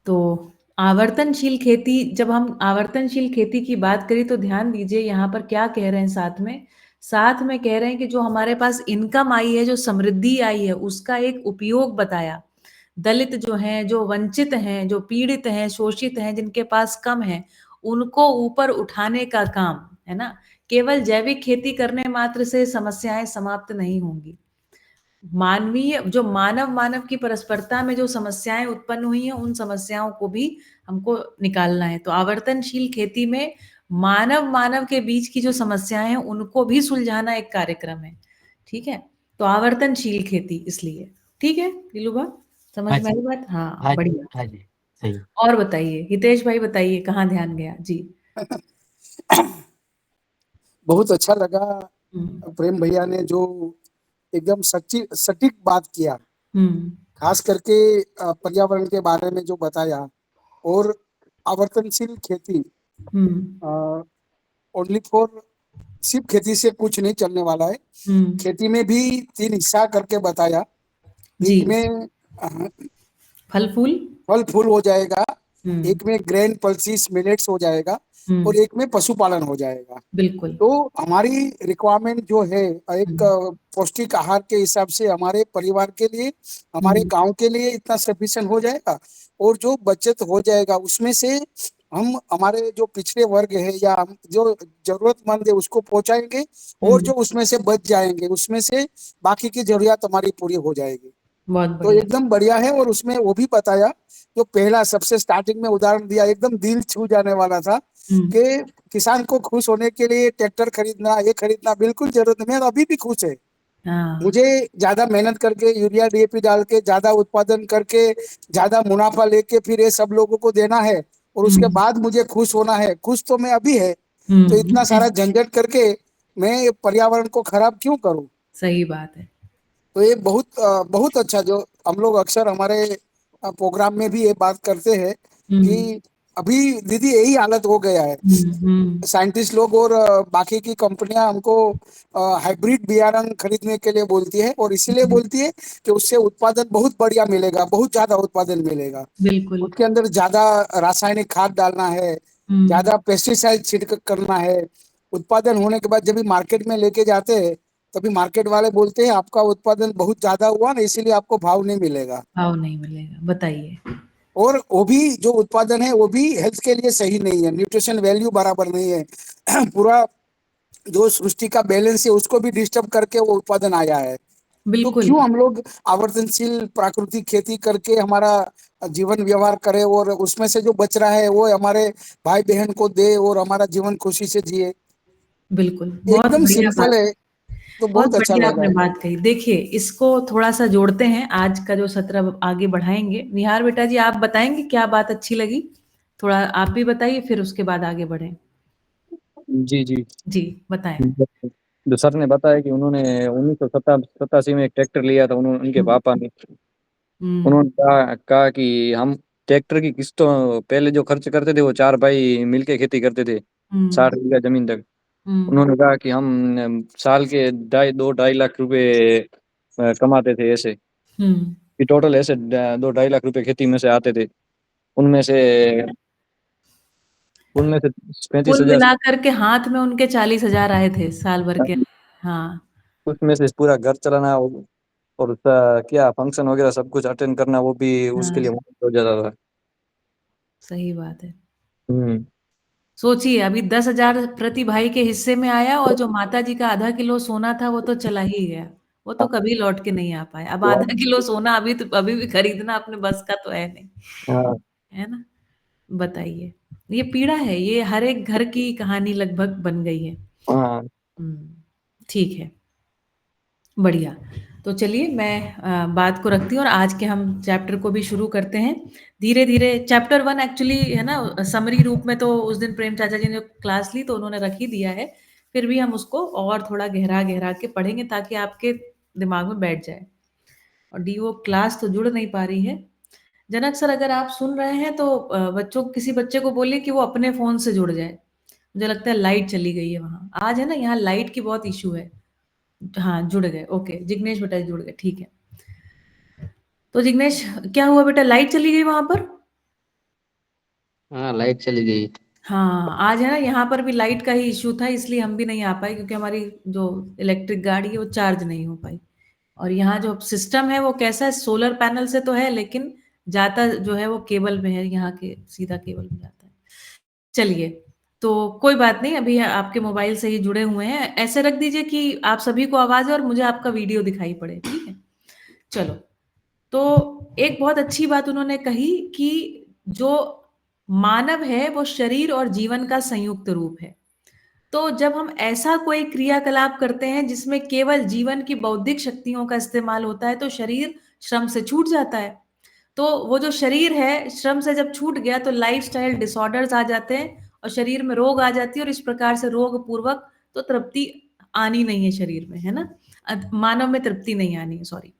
S1: तो आवर्तनशील खेती, जब हम आवर्तनशील खेती की बात करें तो ध्यान दीजिए यहाँ पर क्या कह रहे हैं। साथ में कह रहे हैं कि जो हमारे पास इनकम आई है, जो समृद्धि आई है, उसका एक उपयोग बताया। दलित जो हैं, जो वंचित हैं, जो पीड़ित हैं, शोषित हैं, जिनके पास कम है, उनको ऊपर उठाने का काम, है ना। केवल जैविक खेती करने मात्र से समस्याएं समाप्त नहीं होंगी। मानवीय, जो मानव की परस्परता में जो समस्याएं उत्पन्न हुई हैं, उन समस्याओं को भी हमको निकालना है। तो आवर्तनशील खेती में मानव के बीच की जो समस्याएं हैं उनको भी सुलझाना एक कार्यक्रम है। ठीक है, तो आवर्तनशील खेती इसलिए। ठीक है नीलूबा, समझ में आई बात? हाँ, बढ़िया।
S3: हाँ जी, सही।
S1: और बताइए हितेश भाई, बताइए कहाँ ध्यान गया जी।
S4: बहुत अच्छा लगा प्रेम भैया ने जो एकदम सटीक बात किया, खास करके पर्यावरण के बारे में जो बताया, और आवर्तनशील खेती ओनली फॉर सिर्फ खेती से कुछ नहीं चलने वाला है। खेती में भी 3 हिस्सा करके बताया। एक में
S1: फल फूल
S4: हो जाएगा, एक में ग्रेन पल्सिस मिलेट्स हो जाएगा और एक में पशुपालन हो जाएगा।
S1: बिल्कुल।
S4: तो हमारी रिक्वायरमेंट जो है एक पौष्टिक आहार के हिसाब से हमारे परिवार के लिए, हमारे गांव के लिए इतना सफिशिएंट हो जाएगा, और जो बचत हो जाएगा उसमें से हम हमारे जो पिछड़े वर्ग है या हम जो जरूरतमंद है उसको पहुंचाएंगे, और जो उसमें से बच जाएंगे उसमें से बाकी की जरूरत हमारी पूरी हो जाएगी।
S1: बहुत
S4: तो
S1: बढ़िया।
S4: एकदम बढ़िया है। और उसमें वो भी बताया, जो पहला सबसे स्टार्टिंग में उदाहरण दिया एकदम दिल छू जाने वाला था कि किसान को खुश होने के लिए ट्रैक्टर खरीदना, ये खरीदना बिल्कुल जरूरत नहीं है, और अभी भी खुश है।
S1: हाँ।
S4: मुझे ज्यादा मेहनत करके यूरिया डीएपी डाल के ज्यादा उत्पादन करके ज्यादा मुनाफा लेके फिर ये सब लोगों को देना है, और उसके बाद मुझे खुश होना है। खुश तो मैं अभी है, तो इतना सारा झंझट करके मैं पर्यावरण को खराब क्यों करूं।
S1: सही बात है।
S4: तो ये बहुत अच्छा, जो हम लोग अक्सर हमारे प्रोग्राम में भी ये बात करते हैं कि अभी दीदी यही हालत हो गया है। साइंटिस्ट लोग और बाकी की कंपनियां हमको हाइब्रिड बियारण खरीदने के लिए बोलती है, और इसीलिए बोलती है कि उससे उत्पादन बहुत बढ़िया मिलेगा, बहुत ज्यादा उत्पादन मिलेगा।
S1: बिल्कुल।
S4: उसके अंदर ज्यादा रासायनिक खाद डालना है, ज्यादा पेस्टिसाइड छिड़क करना है। उत्पादन होने के बाद जब भी मार्केट में लेके जाते हैं, तभी मार्केट वाले बोलते हैं आपका उत्पादन बहुत ज्यादा हुआ ना, इसीलिए आपको भाव नहीं मिलेगा।
S1: भाव नहीं मिलेगा, बताइए।
S4: और वो भी जो उत्पादन है वो भी हेल्थ के लिए सही नहीं है, न्यूट्रिशन वैल्यू बराबर नहीं है। पूरा जो सृष्टि का बैलेंस है उसको भी डिस्टर्ब करके वो उत्पादन आया है। तो
S1: बिल्कुल।
S4: क्यों हम लोग आवर्तनशील प्राकृतिक खेती करके हमारा जीवन व्यवहार करें, और उसमें से जो बच रहा है वो हमारे भाई बहन को दे, और हमारा जीवन खुशी से जिए।
S1: बिल्कुल, बहुत
S4: एकदम
S1: बढ़िया बात।
S4: सिंपल है, तो
S1: बहुत
S4: बहुत अच्छा
S1: बढ़िया आपने
S4: लगा।
S1: बात कही। देखिए, इसको थोड़ा-सा जोड़ते हैं, आज का जो सत्र आगे बढ़ाएँगे। निहार बेटा जी, आप बताएँगे क्या बात अच्छी लगी? थोड़ा आप भी बताइए, फिर उसके बाद आगे बढ़ें।
S5: जी जी।
S1: जी, बताएँ।
S5: जो सर ने बताया कि उन्होंने 1987 में एक ट्रैक्टर लिया था, उन्होंने उनके पापा ने। उन्होंने कहा कि हम ट्रैक्टर की किस्तों पहले जो खर्च करते थे वो चार भाई मिलके खेती करते थे, 60 बीघा जमीन तक। उन्होंने कहा कि हम साल के 2-2.5 लाख रुपए कमाते थे ऐसे, कि टोटल ऐसे 2-2.5 लाख रुपए खेती में से आते थे। उनमें से उनमें से
S1: कुल
S5: 35,000,
S1: मिलाकर के हाथ में उनके 40,000 आए थे साल भर के। हाँ,
S5: उसमें से पूरा घर चलाना और क्या फंक्शन वगैरह सब कुछ अटेंड करना, वो भी उसके लिए
S1: हाँ,
S5: मुश्किल हो जाता था।
S1: सही बात है।
S5: हम्म।
S1: सोचिए, अभी 10,000 प्रति भाई के हिस्से में आया, और जो माताजी का आधा किलो सोना था वो तो चला ही गया। वो तो कभी लौट के नहीं आ पाया। अब आधा किलो सोना अभी भी खरीदना अपने बस का तो है नहीं।
S5: हाँ
S1: है ना? बताइए। ये पीड़ा है, ये हर एक घर की कहानी लगभग बन गई है।
S5: हाँ।
S1: ठीक है। बढ़िया। तो चलिए, मैं बात को रखती हूँ और आज के हम चैप्टर को भी शुरू करते हैं। धीरे-धीरे चैप्टर 1 एक्चुअली है ना, समरी रूप में तो उस दिन प्रेम चाचा जी ने क्लास ली तो उन्होंने रख ही दिया है। फिर भी हम उसको और थोड़ा गहरा-गहरा के पढ़ेंगे ताकि आपके दिमाग में बैठ जाए। और डीओ क्लास तो जुड़ नहीं पा रही है। जनक सर, अगर आप सुन रहे हैं तो किसी बच्चे को बोलिए कि वो अपने फ़ोन से जुड़ जाए। मुझे लगता है लाइट चली गई है वहाँ। आज है ना, यहाँ लाइट की बहुत इश्यू है। हाँ, जुड़ गए, ओके। जिग्नेश बेटा जुड़ गए, ठीक है। तो जिग्नेश, क्या हुआ बेटा, लाइट चली गई वहाँ पर?
S3: हाँ, लाइट चली गई।
S1: हाँ, आज है ना, यहाँ पर भी लाइट का ही इश्यू था, इसलिए हम भी नहीं आ पाए क्योंकि हमारी जो इलेक्ट्रिक गाड़ी है वो चार्ज नहीं हो पाई। और यहाँ जो सिस्टम है वो कैसा है, सोलर पैनल से तो है लेकिन जाता जो है वो केबल में है, यहाँ के सीधा केबल में जाता है। चलिए, तो कोई बात नहीं, अभी आपके मोबाइल से ही जुड़े हुए हैं। ऐसे रख दीजिए कि आप सभी को आवाज़ है और मुझे आपका वीडियो दिखाई पड़े, ठीक है? चलो, तो एक बहुत अच्छी बात उन्होंने कही कि जो मानव है वो शरीर और जीवन का संयुक्त रूप है। तो जब हम ऐसा कोई क्रियाकलाप करते हैं जिसमें केवल जीवन की बौद्धिक शक्तियों का इस्तेमाल होता है तो शरीर श्रम से छूट जाता है। तो वो जो शरीर है श्रम से जब छूट गया तो लाइफस्टाइल डिसऑर्डर्स आ जाते हैं और शरीर में रोग आ जाती है, और इस प्रकार से रोग पूर्वक तो तृप्ति आनी नहीं है शरीर में, है ना? मानव में तृप्ति नहीं आनी है, सॉरी।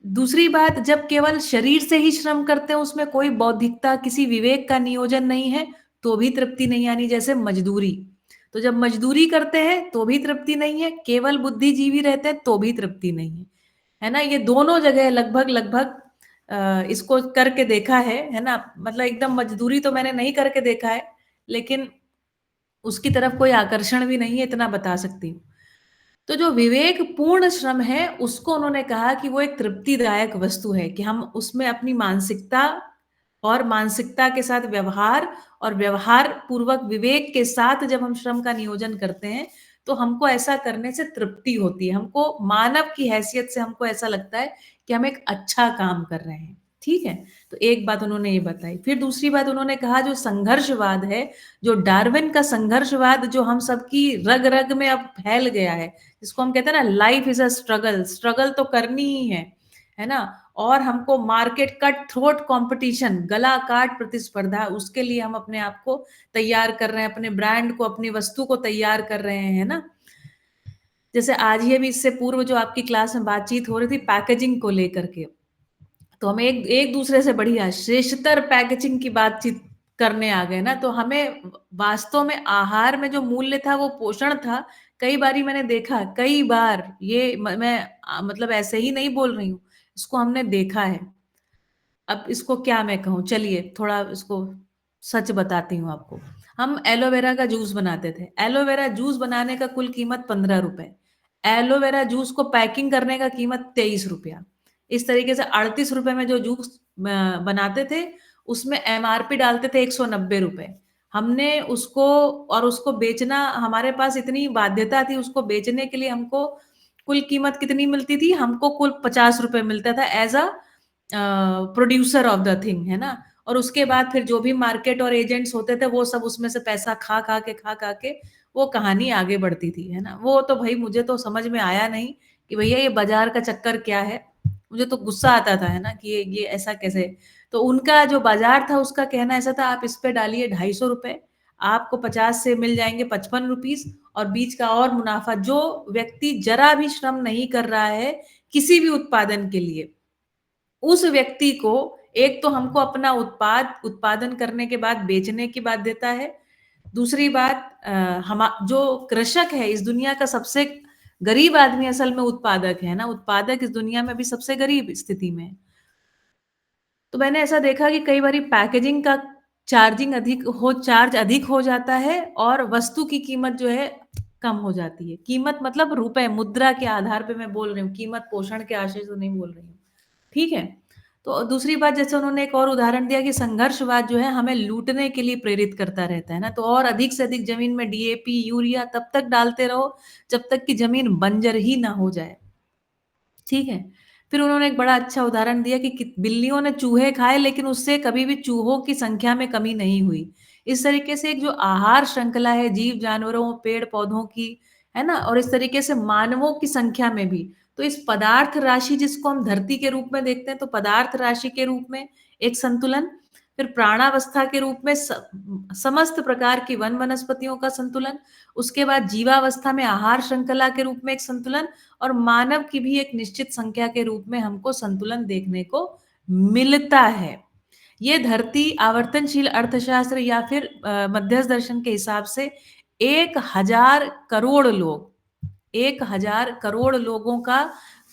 S1: दूसरी बात, जब केवल शरीर से ही श्रम करते हैं, उसमें कोई बौद्धिकता, किसी विवेक का नियोजन नहीं है, तो भी तृप्ति नहीं आनी। जैसे मजदूरी, तो जब मजदूरी करते हैं तो भी तृप्ति नहीं है, केवल बुद्धिजीवी रहते हैं तो भी तृप्ति नहीं है। है ना? ये दोनों जगह लगभग लगभग इसको करके देखा है ना, मतलब एकदम मजदूरी तो मैंने नहीं करके देखा है, लेकिन उसकी तरफ कोई आकर्षण भी नहीं है, इतना बता सकती हूँ। तो जो विवेकपूर्ण श्रम है, उसको उन्होंने कहा कि वो एक तृप्तिदायक वस्तु है, कि हम उसमें अपनी मानसिकता और मानसिकता के साथ व्यवहार और व्यवहार पूर्वक विवेक के साथ जब हम श्रम का नियोजन करते हैं, तो हमको ऐसा करने से तृप्ति होती है। हमको मानव की हैसियत से हमको ऐसा लगता है कि हम एक अच्छा काम कर रहे हैं। ठीक है? तो एक बात उन्होंने ये बताई। फिर दूसरी बात उन्होंने कहा, जो संघर्षवाद है, जो डार्विन का संघर्षवाद जो हम सबकी रग-रग में अब फैल गया है, जिसको हम कहते हैं ना, life is a struggle, struggle तो करनी ही है ना? और हमको मार्केट कट थ्रोट कंपटीशन, गला काट प्रतिस्पर्धा, उसके लिए हम अपने आप को तैयार कर रहे हैं, अपने ब्रांड को, अपनी वस्तु को तैयार कर रहे हैं, है ना? जैसे आज ही अभी इससे पूर्व जो आपकी क्लास में बातचीत हो रही थी पैकेजिंग को लेकर के, तो हम एक एक दूसरे से बढ़िया श्रेष्ठतर पैकेजिंग की बातचीत करने आ गए ना। तो हमें वास्तव में आहार में जो मूल्य था वो पोषण था। कई बारी मैंने देखा, कई बार ये मैं मतलब ऐसे ही नहीं बोल रही हूँ, इसको हमने देखा है। अब इसको क्या मैं कहूँ, चलिए थोड़ा इसको सच बताती हूँ आपको। हम एलोवेरा का जूस बनाते थे। एलोवेरा जूस बनाने का कुल कीमत 15 रुपए। एलोवेरा जूस को पैकिंग करने का कीमत 23 रुपया। इस तरीके से 38 रुपए में जो जूस बनाते थे, उसमें एमआरपी डालते थे 190 रुपए। हमने उसको, और उसको बेचना, हमारे पास इतनी बाध्यता थी उसको बेचने के लिए, हमको कुल कीमत कितनी मिलती थी? हमको कुल 50 रुपए मिलता था as a producer of the thing, है ना? और उसके बाद फिर जो भी मार्केट और एजेंट्स होते थे, वो सब उसमें से पैसा खा के वो कहानी आगे बढ़ती थी, है ना? वो तो भाई मुझे तो समझ में आया नहीं कि भैया ये बाजार का चक्कर क्या है। मुझे तो गुस्सा आता था, है ना, कि ये ऐसा कैसे। तो उनका जो बाजार था उसका कहना ऐसा था, आप इस पे डालिए 250 रुपए, आपको 50 से मिल जाएंगे 55 रुपीज, और बीच का और मुनाफा। जो व्यक्ति जरा भी श्रम नहीं कर रहा है किसी भी उत्पादन के लिए, उस व्यक्ति को एक तो हमको अपना उत्पादन करने के बाद बेचने की बाध्यता है। दूसरी बात, हम जो कृषक है इस दुनिया का सबसे गरीब आदमी असल में उत्पादक है ना। उत्पादक इस दुनिया में अभी सबसे गरीब स्थिति में है। तो मैंने ऐसा देखा कि कई बारी पैकेजिंग का चार्ज अधिक हो जाता है, और वस्तु की कीमत जो है कम हो जाती है। कीमत मतलब रुपए, मुद्रा के आधार पे मैं बोल रही हूँ, कीमत पोषण के आशय से नहीं बोल रही हूँ। ठीक है? तो दूसरी बात, जैसे उन्होंने एक और उदाहरण दिया कि संघर्षवाद जो है हमें लूटने के लिए प्रेरित करता रहता है ना। तो और अधिक से अधिक जमीन में डीएपी, यूरिया तब तक डालते रहो जब तक कि जमीन बंजर ही ना हो जाए। ठीक है? फिर उन्होंने एक बड़ा अच्छा उदाहरण दिया कि बिल्लियों ने चूहे खाए, लेकिन उससे कभी भी चूहों की संख्या में कमी नहीं हुई। इस तरीके से एक जो आहार श्रृंखला है जीव जानवरों, पेड़ पौधों की, है ना, और इस तरीके से मानवों की संख्या में भी, तो इस पदार्थ राशि जिसको हम धरती के रूप में देखते हैं, तो पदार्थ राशि के रूप में एक संतुलन, फिर प्राणावस्था के रूप में समस्त प्रकार की वन वनस्पतियों का संतुलन, उसके बाद जीवावस्था में आहार श्रृंखला के रूप में एक संतुलन, और मानव की भी एक निश्चित संख्या के रूप में हमको संतुलन देखने को मिलता है। ये धरती आवर्तनशील अर्थशास्त्र या फिर मध्यस्थ दर्शन के हिसाब से 1,000 करोड़ लोग, 1,000 करोड़ लोगों का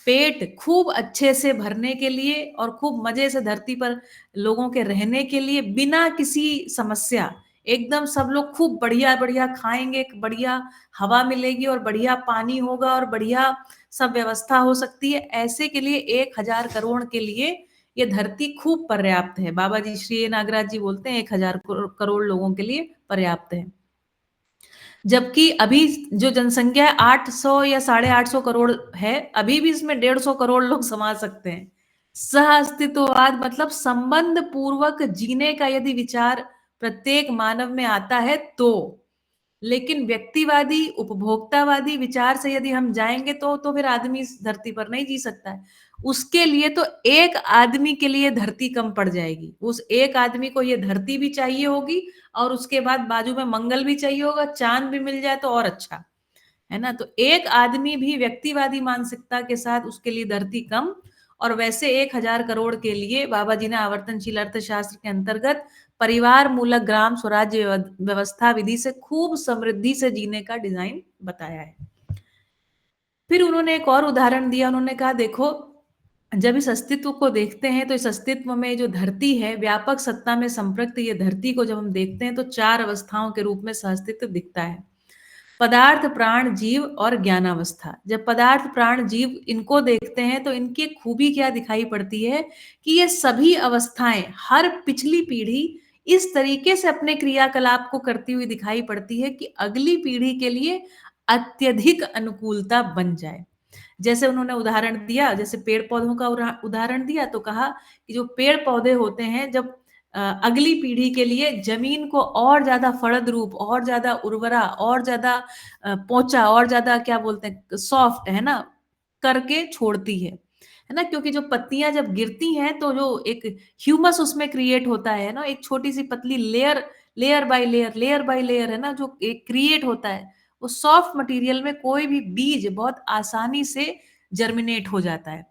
S1: पेट खूब अच्छे से भरने के लिए और खूब मजे से धरती पर लोगों के रहने के लिए, बिना किसी समस्या, एकदम सब लोग खूब बढ़िया बढ़िया खाएंगे, बढ़िया हवा मिलेगी और बढ़िया पानी होगा और बढ़िया सब व्यवस्था हो सकती है, ऐसे के लिए 1,000 करोड़ के लिए ये धरती खूब पर्याप्त है। बाबा जी श्री नागराज जी बोलते हैं 1,000 करोड़ लोगों के लिए पर्याप्त है। जबकि अभी जो जनसंख्या है 800 या 850 करोड़ है, अभी भी इसमें 150 करोड़ लोग समा सकते हैं। सह अस्तित्ववाद मतलब संबंध पूर्वक जीने का यदि विचार प्रत्येक मानव में आता है तो, लेकिन व्यक्तिवादी उपभोक्तावादी विचार से यदि हम जाएंगे तो फिर आदमी इस धरती पर नहीं जी सकता है। उसके लिए तो एक आदमी के लिए धरती कम पड़ जाएगी। उस एक आदमी को ये धरती भी चाहिए होगी, और उसके बाद बाजू में मंगल भी चाहिए होगा, चांद भी मिल जाए तो और अच्छा, है ना। तो एक आदमी भी व्यक्तिवादी मानसिकता के साथ उसके लिए धरती कम, और वैसे 1,000 करोड़ के लिए बाबा जी ने आवर्तनशील अर्थशास्त्र के अंतर्गत परिवार मूलक ग्राम स्वराज्य व्यवस्था विधि से खूब समृद्धि से जीने का डिजाइन बताया है। फिर उन्होंने एक और उदाहरण दिया। उन्होंने कहा देखो, जब इस अस्तित्व को देखते हैं तो इस अस्तित्व में जो धरती है, व्यापक सत्ता में संपृक्त ये धरती को जब हम देखते हैं तो 4 अवस्थाओं के रूप में सहअस्तित्व दिखता है। पदार्थ, प्राण, जीव और ज्ञानावस्था। जब पदार्थ, प्राण, जीव इनको देखते हैं तो इनकी एक खूबी क्या दिखाई पड़ती है कि ये सभी अवस्थाएं हर पिछली पीढ़ी इस तरीके से अपने क्रियाकलाप को करती हुई दिखाई पड़ती है कि अगली पीढ़ी के लिए अत्यधिक अनुकूलता बन जाए। जैसे उन्होंने उदाहरण दिया, जैसे पेड़ पौधों का उदाहरण दिया तो कहा कि जो पेड़ पौधे होते हैं जब अगली पीढ़ी के लिए जमीन को और ज्यादा फलद्रूप, और ज्यादा उर्वरा, और ज्यादा पोंचा, और ज्यादा क्या बोलते हैं सॉफ्ट, है ना, करके छोड़ती है ना। क्योंकि जो पत्तियां जब गिरती हैं तो जो एक ह्यूमस उसमें क्रिएट होता है ना, एक छोटी सी पतली लेयर, लेयर बाय लेयर है ना, जो एक क्रिएट होता है, वो सॉफ्ट मटेरियल में कोई भी बीज बहुत आसानी से जर्मिनेट हो जाता है।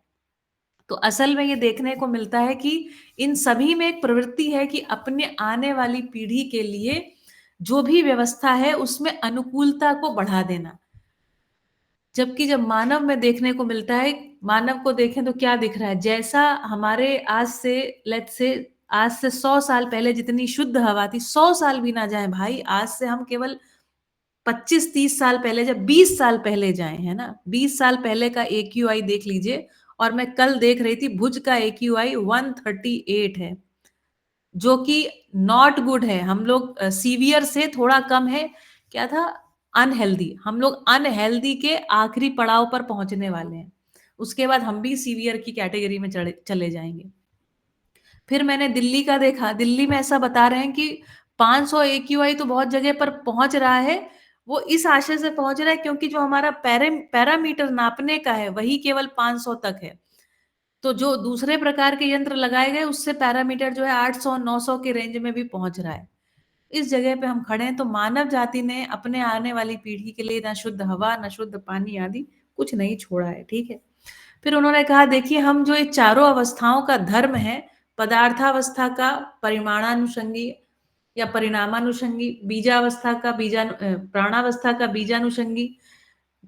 S1: तो असल में ये देखने को मिलता है कि इन सभी में एक प्रवृत्ति है कि अपने आने वाली पीढ़ी के लिए जो भी व्यवस्था है उसमें अनुकूलता को बढ़ा देना। जबकि जब मानव में देखने को मिलता है, मानव को देखें तो क्या दिख रहा है, जैसा हमारे आज से लेट्स से आज से 100 साल पहले जितनी शुद्ध हवा थी, 100 साल भी ना जाए भाई, आज से हम केवल 25-30 साल पहले, जब 20 साल पहले जाए, है ना, 20 साल पहले का AQI देख लीजिए। और मैं कल देख रही थी भुज का AQI 138 है, जो कि नॉट गुड है। हम लोग सीवियर से थोड़ा कम है, क्या था, अनहेल्दी। हम लोग अनहेल्दी के आखिरी पड़ाव पर पहुंचने वाले हैं, उसके बाद हम भी सीवियर की कैटेगरी में चले जाएंगे। फिर मैंने दिल्ली का देखा, दिल्ली में ऐसा बता रहे हैं कि 500 AQI तो बहुत जगह पर पहुंच रहा है। वो इस आशय से पहुंच रहा है क्योंकि जो हमारा पैरामीटर नापने का है वही केवल 500 तक है। तो जो दूसरे प्रकार के यंत्र लगाए गए उससे पैरामीटर जो है 800-900 के रेंज में भी पहुंच रहा है। इस जगह पे हम खड़े हैं। तो मानव जाति ने अपने आने वाली पीढ़ी के लिए ना शुद्ध हवा, ना शुद्ध पानी आदि कुछ नहीं छोड़ा है, ठीक है। फिर उन्होंने कहा देखिए, हम जो ये चारों अवस्थाओं का धर्म है, पदार्थावस्था का परिमाणानुषंगी या परिणामानुषंगी, बीजावस्था का प्राणावस्था का बीजानुषंगी,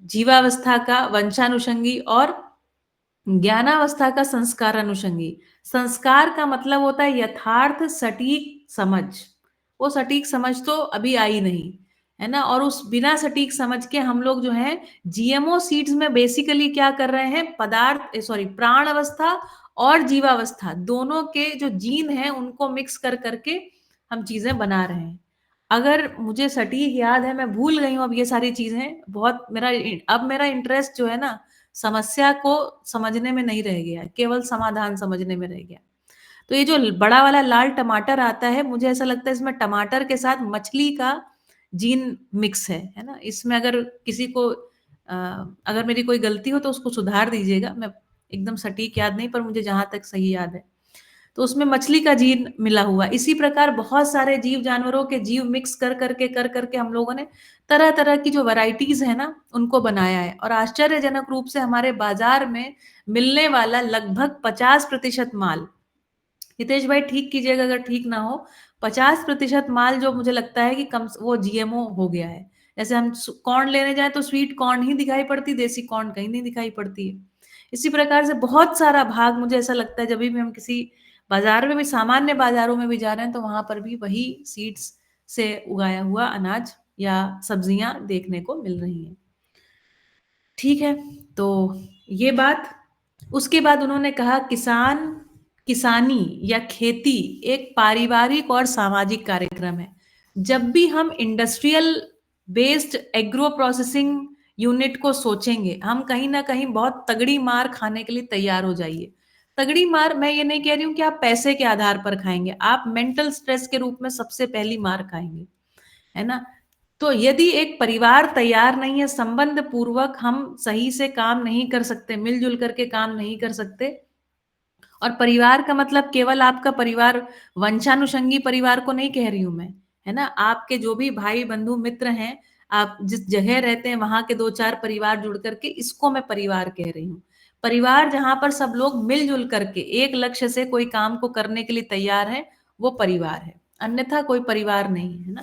S1: जीवावस्था का वंशानुषंगी और ज्ञानावस्था का संस्कार अनुषंगी। संस्कार का मतलब होता है यथार्थ सटीक समझ। वो सटीक समझ तो अभी आई नहीं, है ना। और उस बिना सटीक समझ के हम लोग जो है GMO सीड्स में बेसिकली क्या कर रहे हैं, प्राण अवस्था और जीवावस्था दोनों के जो जीन है उनको मिक्स कर करके हम चीजें बना रहे हैं। अगर मुझे सटीक याद है, मैं भूल गई हूँ अब ये सारी चीजें, बहुत मेरा इंटरेस्ट जो है ना समस्या को समझने में नहीं रह गया, केवल समाधान समझने में रह गया। तो ये जो बड़ा वाला लाल टमाटर आता है, मुझे ऐसा लगता है इसमें टमाटर के साथ मछली का जीन मिक्स है ना। इसमें अगर किसी को अगर मेरी कोई गलती हो तो उसको सुधार दीजिएगा, मैं एकदम सटीक याद नहीं, पर मुझे जहां तक सही याद है तो उसमें मछली का जीन मिला हुआ। इसी प्रकार बहुत सारे जीव जानवरों के जीव मिक्स कर करके हम लोगों ने तरह तरह की जो वैरायटीज है ना उनको बनाया है। और आश्चर्यजनक रूप से हमारे बाजार में मिलने वाला लगभग 50% माल, हितेश भाई ठीक कीजिएगा अगर ठीक ना हो, 50% माल जो मुझे लगता है कि कम वो GMO हो गया है। जैसे हम कॉर्न लेने जाए तो स्वीट कॉर्न ही दिखाई पड़ती, देसी कॉर्न कहीं नहीं दिखाई पड़ती है। इसी प्रकार से बहुत सारा भाग मुझे ऐसा लगता है जब भी हम किसी बाजार में भी, सामान्य बाजारों में भी जा रहे हैं तो वहां पर भी वही सीड्स से उगाया हुआ अनाज या सब्जियां देखने को मिल रही हैं, ठीक है। तो ये बात। उसके बाद उन्होंने कहा किसानी या खेती एक पारिवारिक और सामाजिक कार्यक्रम है। जब भी हम industrial based agro processing unit को सोचेंगे, हम कहीं ना कहीं बहुत तगड़ी मार खाने के लिए तैयार हो जाइए। तगड़ी मार मैं ये नहीं कह रही हूँ कि आप पैसे के आधार पर खाएंगे, आप मेंटल स्ट्रेस के रूप में सबसे पहली मार खाएंगे, है ना। तो यदि एक परिवार तैयार नहीं है, संबंध पूर्वक हम सही से काम नहीं कर सकते, मिलजुल करके काम नहीं कर सकते, और परिवार का मतलब केवल आपका परिवार, वंशानुषंगी परिवार को नहीं कह रही हूं मैं, है ना। आपके जो भी भाई बंधु मित्र हैं, आप जिस जगह रहते हैं वहां के 2-4 परिवार जुड़ करके, इसको मैं परिवार कह रही हूँ। परिवार जहां पर सब लोग मिलजुल करके एक लक्ष्य से कोई काम को करने के लिए तैयार है, वो परिवार है, अन्यथा कोई परिवार नहीं है ना।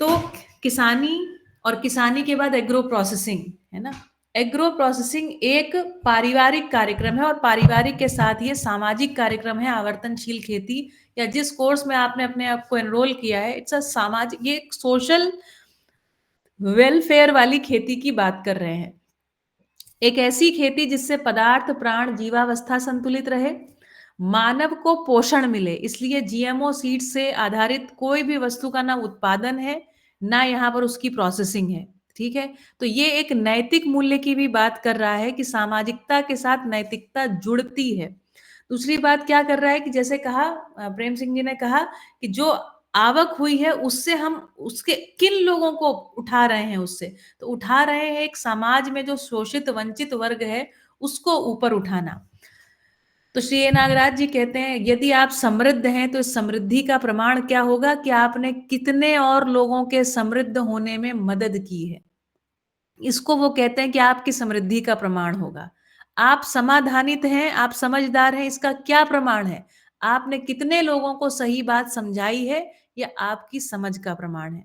S1: तो किसानी, और किसानी के बाद एग्रो प्रोसेसिंग, है ना। एग्रो प्रोसेसिंग एक पारिवारिक कार्यक्रम है और पारिवारिक के साथ ये सामाजिक कार्यक्रम है। आवर्तनशील खेती या जिस कोर्स में आपने अपने आप को एनरोल किया है, इट्स अ सामाजिक, ये सोशल वेलफेयर वाली खेती की बात कर रहे हैं। एक ऐसी खेती जिससे पदार्थ, प्राण, जीवावस्था संतुलित रहे, मानव को पोषण मिले। इसलिए जीएमओ सीड से आधारित कोई भी वस्तु का ना उत्पादन है, ना यहाँ पर उसकी प्रोसेसिंग है। ठीक है, तो ये एक नैतिक मूल्य की भी बात कर रहा है कि सामाजिकता के साथ नैतिकता जुड़ती है। दूसरी बात क्या कर रहा है कि जैसे कहा प्रेम सिंह जी ने कहा कि जो आवक हुई है उससे हम उसके किन लोगों को उठा रहे हैं, उससे तो उठा रहे हैं एक समाज में जो शोषित वंचित वर्ग है उसको ऊपर उठाना। तो श्री ए नागराज जी कहते हैं यदि आप समृद्ध हैं तो इस समृद्धि का प्रमाण क्या होगा कि आपने कितने और लोगों के समृद्ध होने में मदद की है। इसको वो कहते हैं कि आपकी समृद्धि का प्रमाण होगा। आप समाधानित हैं, आप समझदार हैं, इसका क्या प्रमाण है? आपने कितने लोगों को सही बात समझाई है, या आपकी समझ का प्रमाण है।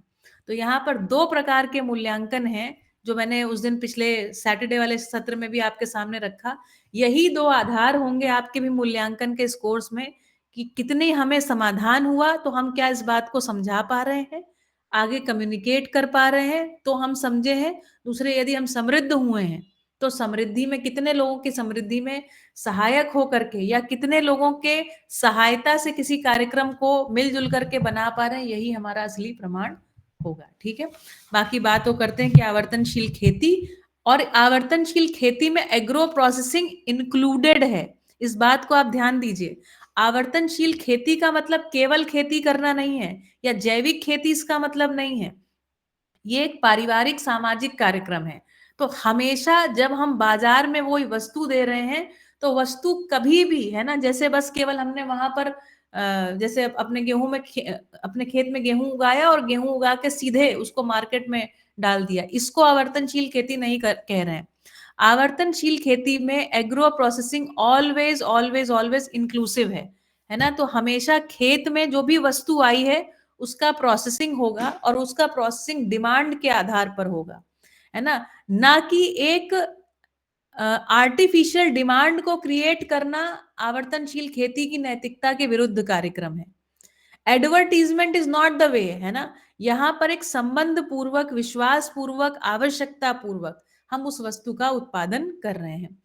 S1: तो यहाँ पर दो प्रकार के मूल्यांकन हैं जो मैंने उस दिन पिछले सैटरडे वाले सत्र में भी आपके सामने रखा। यही दो आधार होंगे आपके भी मूल्यांकन के इस कोर्स में कि कितने हमें समाधान हुआ, तो हम क्या इस बात को समझा पा रहे हैं, आगे कम्युनिकेट कर पा रहे हैं, तो हम समझे हैं। दूसरे, यदि हम समृद्ध हुए हैं तो समृद्धि में कितने लोगों की समृद्धि में सहायक हो करके या कितने लोगों के सहायता से किसी कार्यक्रम को मिलजुल करके बना पा रहे हैं, यही हमारा असली प्रमाण होगा। ठीक है, बाकी बात वो करते हैं कि आवर्तनशील खेती, और आवर्तनशील खेती में एग्रो प्रोसेसिंग इंक्लूडेड है। इस बात को आप ध्यान दीजिए। आवर्तनशील खेती का मतलब केवल खेती करना नहीं है, या जैविक खेती इसका मतलब नहीं है। ये एक पारिवारिक सामाजिक कार्यक्रम है। तो हमेशा जब हम बाजार में वो वस्तु दे रहे हैं तो वस्तु कभी भी, है ना, जैसे बस केवल हमने वहां पर जैसे अपने गेहूं में अपने खेत में गेहूं उगाया और गेहूं उगा के सीधे उसको मार्केट में डाल दिया, इसको आवर्तनशील खेती नहीं कह रहे हैं। आवर्तनशील खेती में agro processing always always always inclusive है ना। तो हमेशा खेत में जो भी वस्तु आई है उसका प्रोसेसिंग होगा, और उसका प्रोसेसिंग डिमांड के आधार पर होगा, है ना कि एक आर्टिफिशियल डिमांड को क्रिएट करना आवर्तनशील खेती की नैतिकता के विरुद्ध कार्यक्रम है। Advertisement is not the way, है ना। यहां पर एक संबंध पूर्वक, विश्वास पूर्वक, आवश्यकता पूर्वक हम उस वस्तु का उत्पादन कर रहे हैं।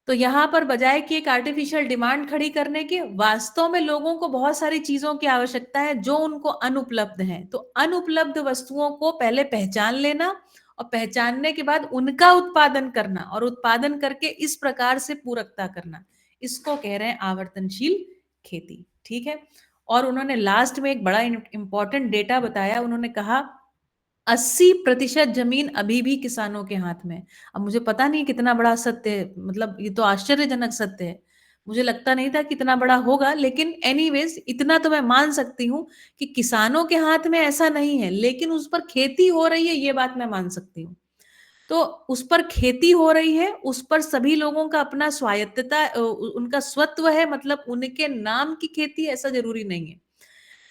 S1: तो यहाँ पर बजाय कि एक आर्टिफिशियल डिमांड खड़ी करने के, वास्तव में लोगों को बहुत सारी चीजों की आवश्यकता है जो उनको अनुपलब्ध है। तो अनुपलब्ध वस्तुओं को पहले पहचान लेना, और पहचानने के बाद उनका उत्पादन करना, और उत्पादन करके इस प्रकार से पूरकता करना, इसको कह रहे हैं आवर्तनशील खेती। ठीक है, और उन्होंने लास्ट में एक बड़ा इंपॉर्टेंट डेटा बताया। उन्होंने कहा 80% जमीन अभी भी किसानों के हाथ में। अब मुझे पता नहीं कितना बड़ा सत्य है, मतलब ये तो आश्चर्यजनक सत्य है, मुझे लगता नहीं था कितना बड़ा होगा, लेकिन एनीवेज इतना तो मैं मान सकती हूँ कि किसानों के हाथ में ऐसा नहीं है, लेकिन उस पर खेती हो रही है, ये बात मैं मान सकती हूँ। तो उस पर खेती हो रही है, उस पर सभी लोगों का अपना स्वायत्तता, उनका स्वत्व है, मतलब उनके नाम की खेती, ऐसा जरूरी नहीं है।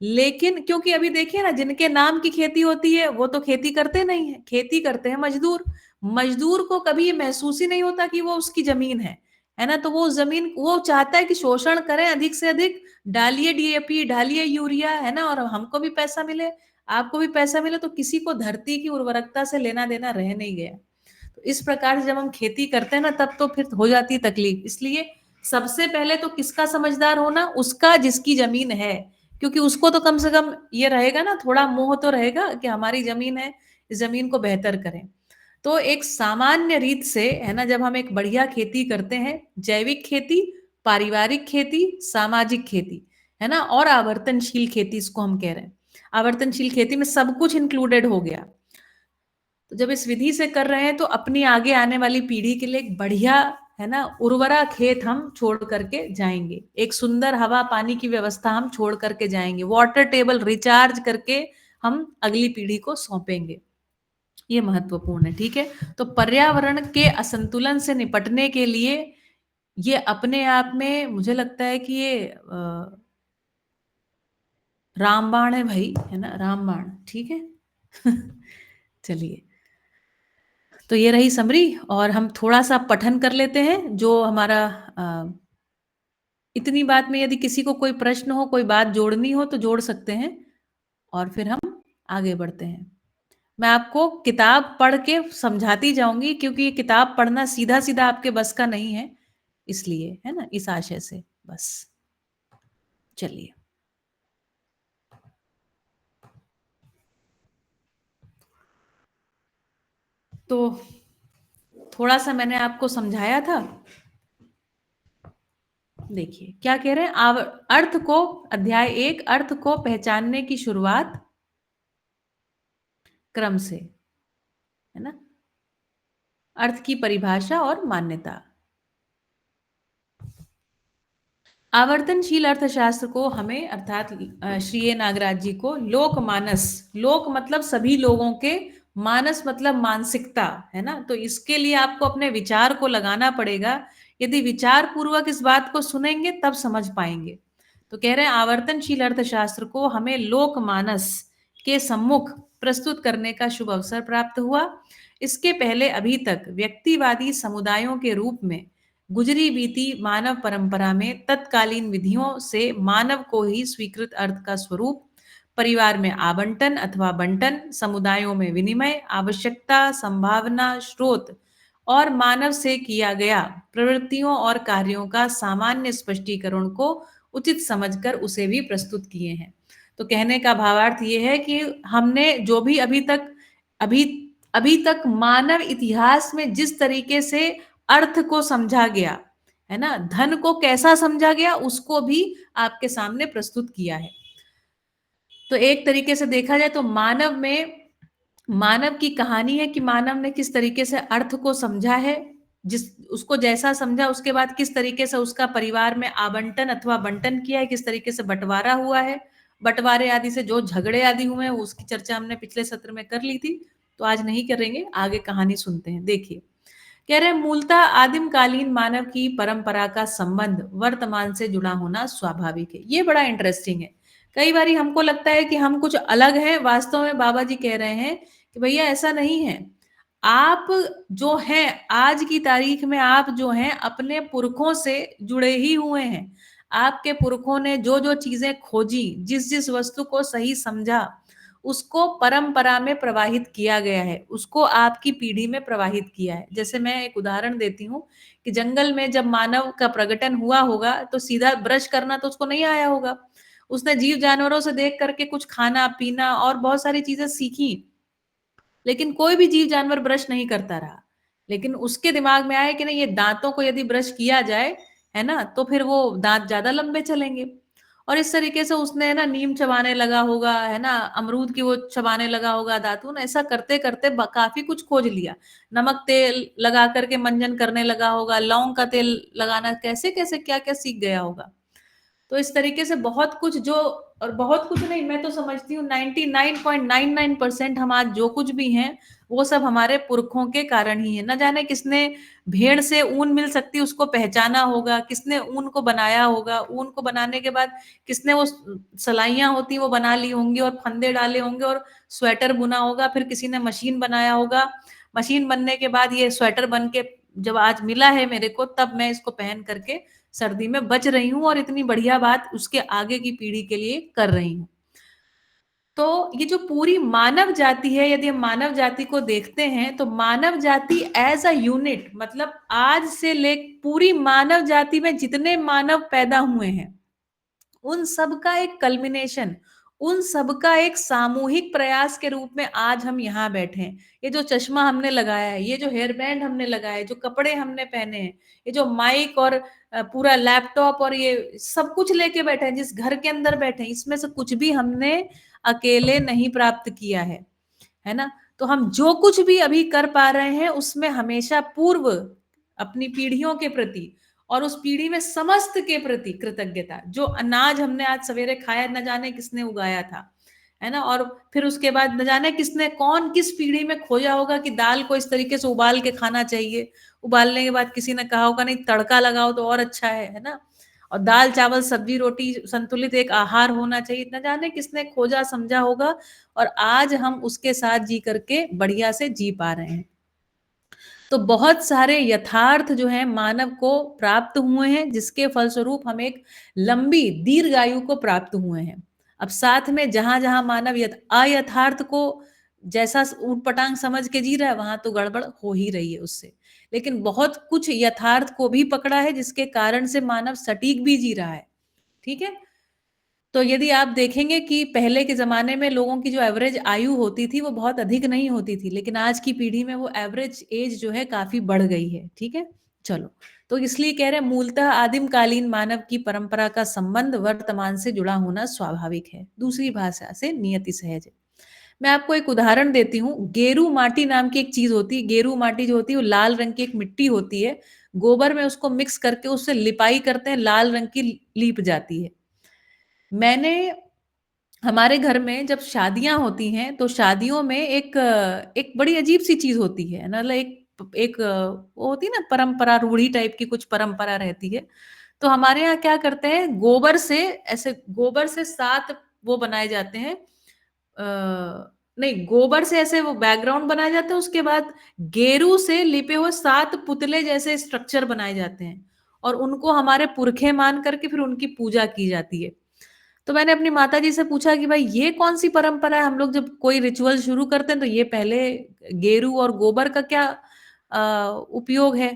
S1: लेकिन क्योंकि अभी देखिए ना, जिनके नाम की खेती होती है वो तो खेती करते नहीं है, खेती करते हैं मजदूर। मजदूर को कभी ये महसूस ही नहीं होता कि वो उसकी जमीन है ना। तो वो जमीन, वो चाहता है कि शोषण करें अधिक से अधिक, डालिए डीएपी, डालिए यूरिया, है ना, और हमको भी पैसा मिले, आपको भी पैसा मिले। तो किसी को धरती की उर्वरकता से लेना देना रह नहीं गया। तो इस प्रकार से जब हम खेती करते हैं ना, तब तो फिर हो जाती है तकलीफ। इसलिए सबसे पहले तो किसका समझदार होना, उसका जिसकी जमीन है, क्योंकि उसको तो कम से कम ये रहेगा ना, थोड़ा मोह तो रहेगा कि हमारी जमीन है, इस जमीन को बेहतर करें। तो एक सामान्य रीत से, है ना, जब हम एक बढ़िया खेती करते हैं, जैविक खेती, पारिवारिक खेती, सामाजिक खेती, है ना, और आवर्तनशील खेती, इसको हम कह रहे हैं। आवर्तनशील खेती में सब कुछ इंक्लूडेड हो गया। तो जब इस विधि से कर रहे हैं तो अपनी आगे आने वाली पीढ़ी के लिए एक बढ़िया, है ना, उर्वरा खेत हम छोड़ करके जाएंगे, एक सुंदर हवा पानी की व्यवस्था हम छोड़ करके जाएंगे, वाटर टेबल रिचार्ज करके हम अगली पीढ़ी को सौंपेंगे। ये महत्वपूर्ण है। ठीक है, तो पर्यावरण के असंतुलन से निपटने के लिए ये अपने आप में मुझे लगता है कि ये रामबाण है भाई, है ना, रामबाण। ठीक है चलिए, तो ये रही समरी, और हम थोड़ा सा पठन कर लेते हैं जो हमारा इतनी बात में यदि किसी को कोई प्रश्न हो, कोई बात जोड़नी हो तो जोड़ सकते हैं, और फिर हम आगे बढ़ते हैं। मैं आपको किताब पढ़ के समझाती जाऊंगी, क्योंकि ये किताब पढ़ना सीधा सीधा आपके बस का नहीं है, इसलिए, है ना, इस आशय से बस। चलिए, तो थोड़ा सा मैंने आपको समझाया था। देखिए क्या कह रहे हैं, अर्थ को, अध्याय 1, अर्थ को पहचानने की शुरुआत क्रम से, है ना, अर्थ की परिभाषा और मान्यता। आवर्तनशील अर्थशास्त्र को हमें, अर्थात श्री ए नागराज जी को, लोकमानस, लोक मतलब सभी लोगों के, मानस मतलब मानसिकता, है ना, तो इसके लिए आपको अपने विचार को लगाना पड़ेगा। यदि विचार पूर्वक इस बात को सुनेंगे तब समझ पाएंगे। तो कह रहे हैं आवर्तनशील अर्थशास्त्र को हमें लोकमानस के सम्मुख प्रस्तुत करने का शुभ अवसर प्राप्त हुआ। इसके पहले अभी तक व्यक्तिवादी समुदायों के रूप में गुजरी बीती मानव परंपरा में तत्कालीन विधियों से मानव को ही स्वीकृत अर्थ का स्वरूप, परिवार में आवंटन अथवा बंटन, समुदायों में विनिमय, आवश्यकता, संभावना, स्रोत और मानव से किया गया प्रवृत्तियों और कार्यों का सामान्य स्पष्टीकरण को उचित समझकर उसे भी प्रस्तुत किए हैं। तो कहने का भावार्थ ये है कि हमने जो भी अभी अभी तक मानव इतिहास में जिस तरीके से अर्थ को समझा गया है ना, धन को कैसा समझा गया, उसको भी आपके सामने प्रस्तुत किया है। तो एक तरीके से देखा जाए तो मानव की कहानी है कि मानव ने किस तरीके से अर्थ को समझा है, उसको जैसा समझा, उसके बाद किस तरीके से उसका परिवार में आवंटन अथवा बंटन किया है, किस तरीके से बंटवारा हुआ है, बंटवारे आदि से जो झगड़े आदि हुए हैं उसकी चर्चा हमने पिछले सत्र में कर ली थी, तो आज नहीं करेंगे, आगे कहानी सुनते हैं। देखिए कह रहे हैं, मूलतः आदिमकालीन मानव की परंपरा का संबंध वर्तमान से जुड़ा होना स्वाभाविक है। ये बड़ा इंटरेस्टिंग है। कई बार हमको लगता है कि हम कुछ अलग हैं, वास्तव में बाबा जी कह रहे हैं कि भैया ऐसा नहीं है। आप जो हैं आज की तारीख में, आप जो हैं अपने पुरखों से जुड़े ही हुए हैं। आपके पुरखों ने जो जो चीजें खोजी, जिस जिस वस्तु को सही समझा, उसको परंपरा में प्रवाहित किया गया है, उसको आपकी पीढ़ी में प्रवाहित किया है। जैसे मैं एक उदाहरण देती हूँ कि जंगल में जब मानव का प्रकटन हुआ होगा तो सीधा ब्रश करना तो उसको नहीं आया होगा। उसने जीव जानवरों से देख करके कुछ खाना पीना और बहुत सारी चीजें सीखी, लेकिन कोई भी जीव जानवर ब्रश नहीं करता रहा। लेकिन उसके दिमाग में आया कि नहीं, ये दांतों को यदि ब्रश किया जाए, है ना, तो फिर वो दांत ज्यादा लंबे चलेंगे। और इस तरीके से उसने ना नीम चबाने लगा होगा, है ना, अमरूद की वो चबाने लगा होगा दातून, ऐसा करते करते काफी कुछ खोज लिया। नमक तेल लगा करके मंजन करने लगा होगा, लौंग का तेल लगाना, कैसे कैसे क्या क्या सीख गया होगा। तो इस तरीके से बहुत कुछ, जो, और बहुत कुछ नहीं, मैं तो समझती हूँ 99.99% हम आज जो कुछ भी हैं वो सब हमारे पुरखों के कारण ही है। न जाने किसने भेड़ से ऊन मिल सकती उसको पहचाना होगा, किसने ऊन को बनाया होगा, ऊन को बनाने के बाद किसने वो सलाइयां होती वो बना ली होंगी और फंदे डाले होंगे और स्वेटर बुना होगा, फिर किसी ने मशीन बनाया होगा, मशीन बनने के बाद ये स्वेटर बन के जब आज मिला है मेरे को, तब मैं इसको पहन करके सर्दी में बच रही हूँ और इतनी बढ़िया बात उसके आगे की पीढ़ी के लिए कर रही हूँ। तो ये जो पूरी मानव जाति है, यदि हम मानव जाति को देखते हैं तो मानव जाति एज अ यूनिट, मतलब आज से ले पूरी मानव जाति में जितने मानव पैदा हुए हैं उन सब का एक कल्मिनेशन, उन सब का एक सामूहिक प्रयास के रूप में आज हम यहाँ बैठे हैं। ये जो चश्मा हमने लगाया है, ये जो हेयर बैंड हमने लगाया है, जो कपड़े हमने पहने हैं, ये जो माइक और पूरा लैपटॉप और ये सब कुछ लेके बैठे हैं, जिस घर के अंदर बैठे हैं, इसमें से कुछ भी हमने अकेले नहीं प्राप्त किया है ना। तो हम जो कुछ भी अभी कर पा रहे हैं उसमें हमेशा पूर्व अपनी पीढ़ियों के प्रति और उस पीढ़ी में समस्त के प्रति कृतज्ञता। जो अनाज हमने आज सवेरे खाया, न जाने किसने उगाया था, है ना, और फिर उसके बाद न जाने किसने, कौन किस पीढ़ी में खोजा होगा कि दाल को इस तरीके से उबाल के खाना चाहिए, उबालने के बाद किसी ने कहा होगा नहीं तड़का लगाओ तो और अच्छा है ना, और दाल चावल सब्जी रोटी संतुलित एक आहार होना चाहिए, न जाने किसने खोजा समझा होगा, और आज हम उसके साथ जी करके बढ़िया से जी पा रहे हैं। तो बहुत सारे यथार्थ जो है मानव को प्राप्त हुए हैं, जिसके फलस्वरूप हम एक लंबी दीर्घायु को प्राप्त हुए हैं। अब साथ में जहां-जहां मानव अयथार्थ को जैसा ऊटपटांग समझ के जी रहा है, वहां तो गड़बड़ हो ही रही है उससे। लेकिन बहुत कुछ यथार्थ को भी पकड़ा है, जिसके कारण से मानव सटीक भी जी रहा है। ठीक है? तो यदि आप देखेंगे कि पहले के ज़माने में लोगों की जो एवरेज आयु होती थी, वो बहुत अधिक नहीं होती थी, लेकिन आज की पीढ़ी में वो एवरेज एज जो है काफ़ी बढ़ गई है, ठीक है? चलो, तो इसलिए कह रहे हैं मूलतः आदिमकालीन मानव की परंपरा का संबंध वर्तमान से जुड़ा होना स्वाभाविक है। दूसरी भाषा से नियति सहज है। मैं आपको एक उदाहरण देती हूँ, गेरू माटी नाम की एक चीज़ होती है। गेरू माटी जो होती है, वो लाल रंग की एक मिट्टी होती है। गोबर में उसको मिक्स करके उससे लिपाई करते हैं, लाल रंग की लीप जाती है। मैंने हमारे घर में जब शादियां होती हैं तो शादियों में एक बड़ी अजीब सी चीज होती है ना, मतलब एक वो होती है ना परंपरा, रूढ़ी टाइप की कुछ परंपरा रहती है। तो हमारे यहाँ क्या करते हैं, गोबर से 7 वो बनाए जाते हैं। नहीं, गोबर से ऐसे वो बैकग्राउंड बनाए जाते हैं, उसके बाद गेरू से लिपे हुए 7 पुतले जैसे स्ट्रक्चर बनाए जाते हैं और उनको हमारे पुरखे मान करके फिर उनकी पूजा की जाती है। तो मैंने अपनी माताजी से पूछा कि भाई ये कौन सी परंपरा है, हम लोग जब कोई रिचुअल शुरू करते हैं तो ये पहले गेरू और गोबर का क्या उपयोग है।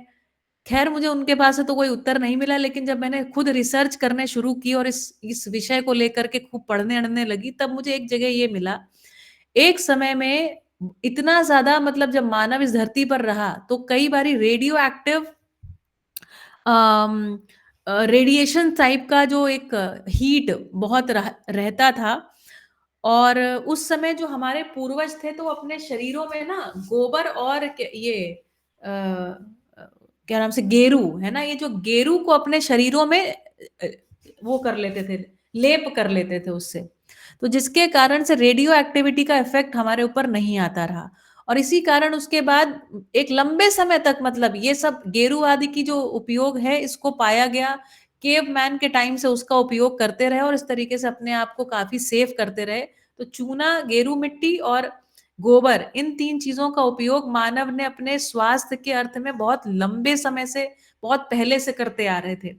S1: खैर मुझे उनके पास से तो कोई उत्तर नहीं मिला, लेकिन जब मैंने खुद रिसर्च करने शुरू की और इस विषय को लेकर के खूब पढ़ने अढ़ने लगी, तब मुझे एक जगह ये मिला। एक समय में इतना ज्यादा, मतलब जब मानव इस धरती पर रहा तो कई बारी रेडियो एक्टिव रेडिएशन टाइप का जो एक हीट बहुत रहता था। और उस समय जो हमारे पूर्वज थे तो अपने शरीरों में ना गोबर और ये क्या नाम से गेरू है ना, ये जो गेरू को अपने शरीरों में वो कर लेते थे, लेप कर लेते थे उससे। तो जिसके कारण से रेडियो एक्टिविटी का इफेक्ट हमारे ऊपर नहीं आता रहा। और इसी कारण उसके बाद एक लंबे समय तक, मतलब ये सब गेरू आदि की जो उपयोग है इसको पाया गया, केव मैन के टाइम से उसका उपयोग करते रहे और इस तरीके से अपने आप को काफी सेफ करते रहे। तो चूना, गेरू मिट्टी और गोबर, इन 3 चीजों का उपयोग मानव ने अपने स्वास्थ्य के अर्थ में बहुत लंबे समय से, बहुत पहले से करते आ रहे थे।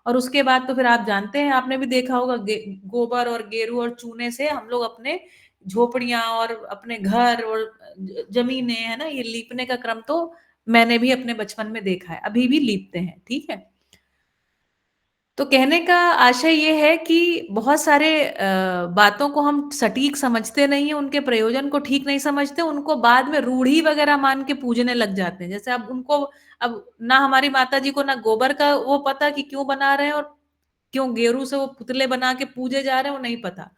S1: और उसके बाद तो फिर आप जानते हैं, आपने भी देखा होगा, गोबर और गेरू और चूने से हम लोग अपने झोपड़ियां और अपने घर और जमीनें है ना, ये लीपने का क्रम तो मैंने भी अपने बचपन में देखा है, अभी भी लीपते हैं। ठीक है, तो कहने का आशय ये है कि बहुत सारे बातों को हम सटीक समझते नहीं है, उनके प्रयोजन को ठीक नहीं समझते, उनको बाद में रूढ़ी वगैरह मान के पूजने लग जाते हैं। जैसे अब उनको, अब ना हमारी माता जी को ना गोबर का वो पता कि क्यों बना रहे हैं और क्यों गेरू से वो पुतले बना के पूजे जा रहे हैं, वो नहीं पता,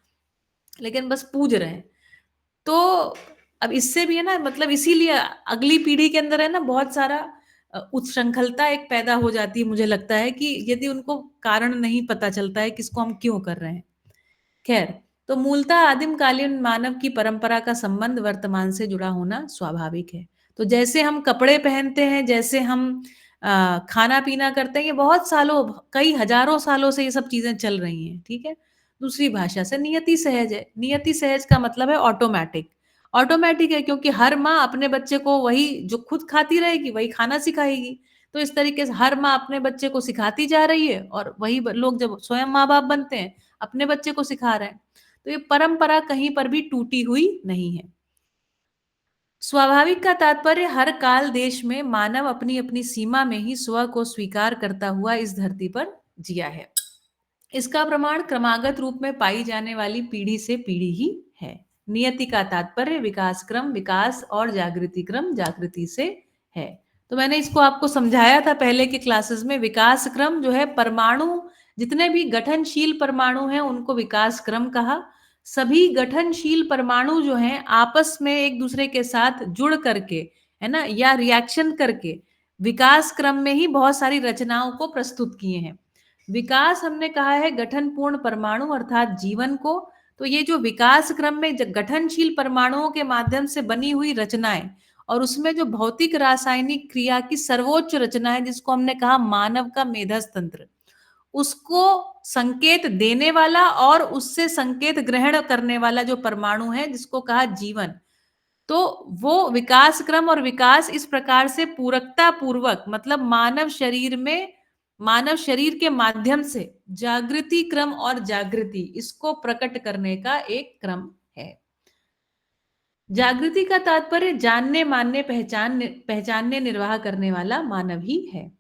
S1: लेकिन बस पूज रहे हैं। तो अब इससे भी है ना, मतलब इसीलिए अगली पीढ़ी के अंदर है ना बहुत सारा उच्छृंखलता एक पैदा हो जाती है, मुझे लगता है कि यदि उनको कारण नहीं पता चलता है किसको हम क्यों कर रहे हैं। खैर, तो मूलतः आदिमकालीन मानव की परंपरा का संबंध वर्तमान से जुड़ा होना स्वाभाविक है। तो जैसे हम कपड़े पहनते हैं, जैसे हम खाना पीना करते हैं, ये बहुत सालों, कई हजारों सालों से ये सब चीजें चल रही हैं। ठीक है, दूसरी भाषा से नियति सहज है। नियति सहज का मतलब है ऑटोमेटिक। ऑटोमेटिक है क्योंकि हर माँ अपने बच्चे को वही जो खुद खाती रहेगी वही खाना सिखाएगी। तो इस तरीके से हर माँ अपने बच्चे को सिखाती जा रही है और वही लोग जब स्वयं माँ बाप बनते हैं अपने बच्चे को सिखा रहे हैं। तो ये परंपरा कहीं पर भी टूटी हुई नहीं है। स्वाभाविक का तात्पर्य हर काल देश में मानव अपनी अपनी सीमा में ही स्व को स्वीकार करता हुआ इस धरती पर जिया है। इसका प्रमाण क्रमागत रूप में पाई जाने वाली पीढ़ी से पीढ़ी ही है। नियति का तात्पर्य विकास क्रम, विकास और जागृति क्रम, जागृति से है। तो मैंने इसको आपको समझाया था पहले के क्लासेस में। विकास क्रम जो है, परमाणु, जितने भी गठनशील परमाणु हैं उनको विकास क्रम कहा। सभी गठनशील परमाणु जो हैं आपस में एक दूसरे के साथ जुड़ करके, है ना, या रिएक्शन करके विकास क्रम में ही बहुत सारी रचनाओं को प्रस्तुत किए हैं। विकास हमने कहा है गठनपूर्ण परमाणु अर्थात जीवन को। तो ये जो विकास क्रम में गठनशील परमाणुओं के माध्यम से बनी हुई रचनाएं और उसमें जो भौतिक रासायनिक क्रिया की सर्वोच्च रचना है जिसको हमने कहा मानव का मेधस्तंत्र, उसको संकेत देने वाला और उससे संकेत ग्रहण करने वाला जो परमाणु है जिसको कहा जीवन, तो वो विकास क्रम और विकास इस प्रकार से पूरकता पूर्वक, मतलब मानव शरीर के माध्यम से जागृति क्रम और जागृति इसको प्रकट करने का एक क्रम है। जागृति का तात्पर्य जानने, मानने, पहचानने, निर्वाह करने वाला मानव ही है।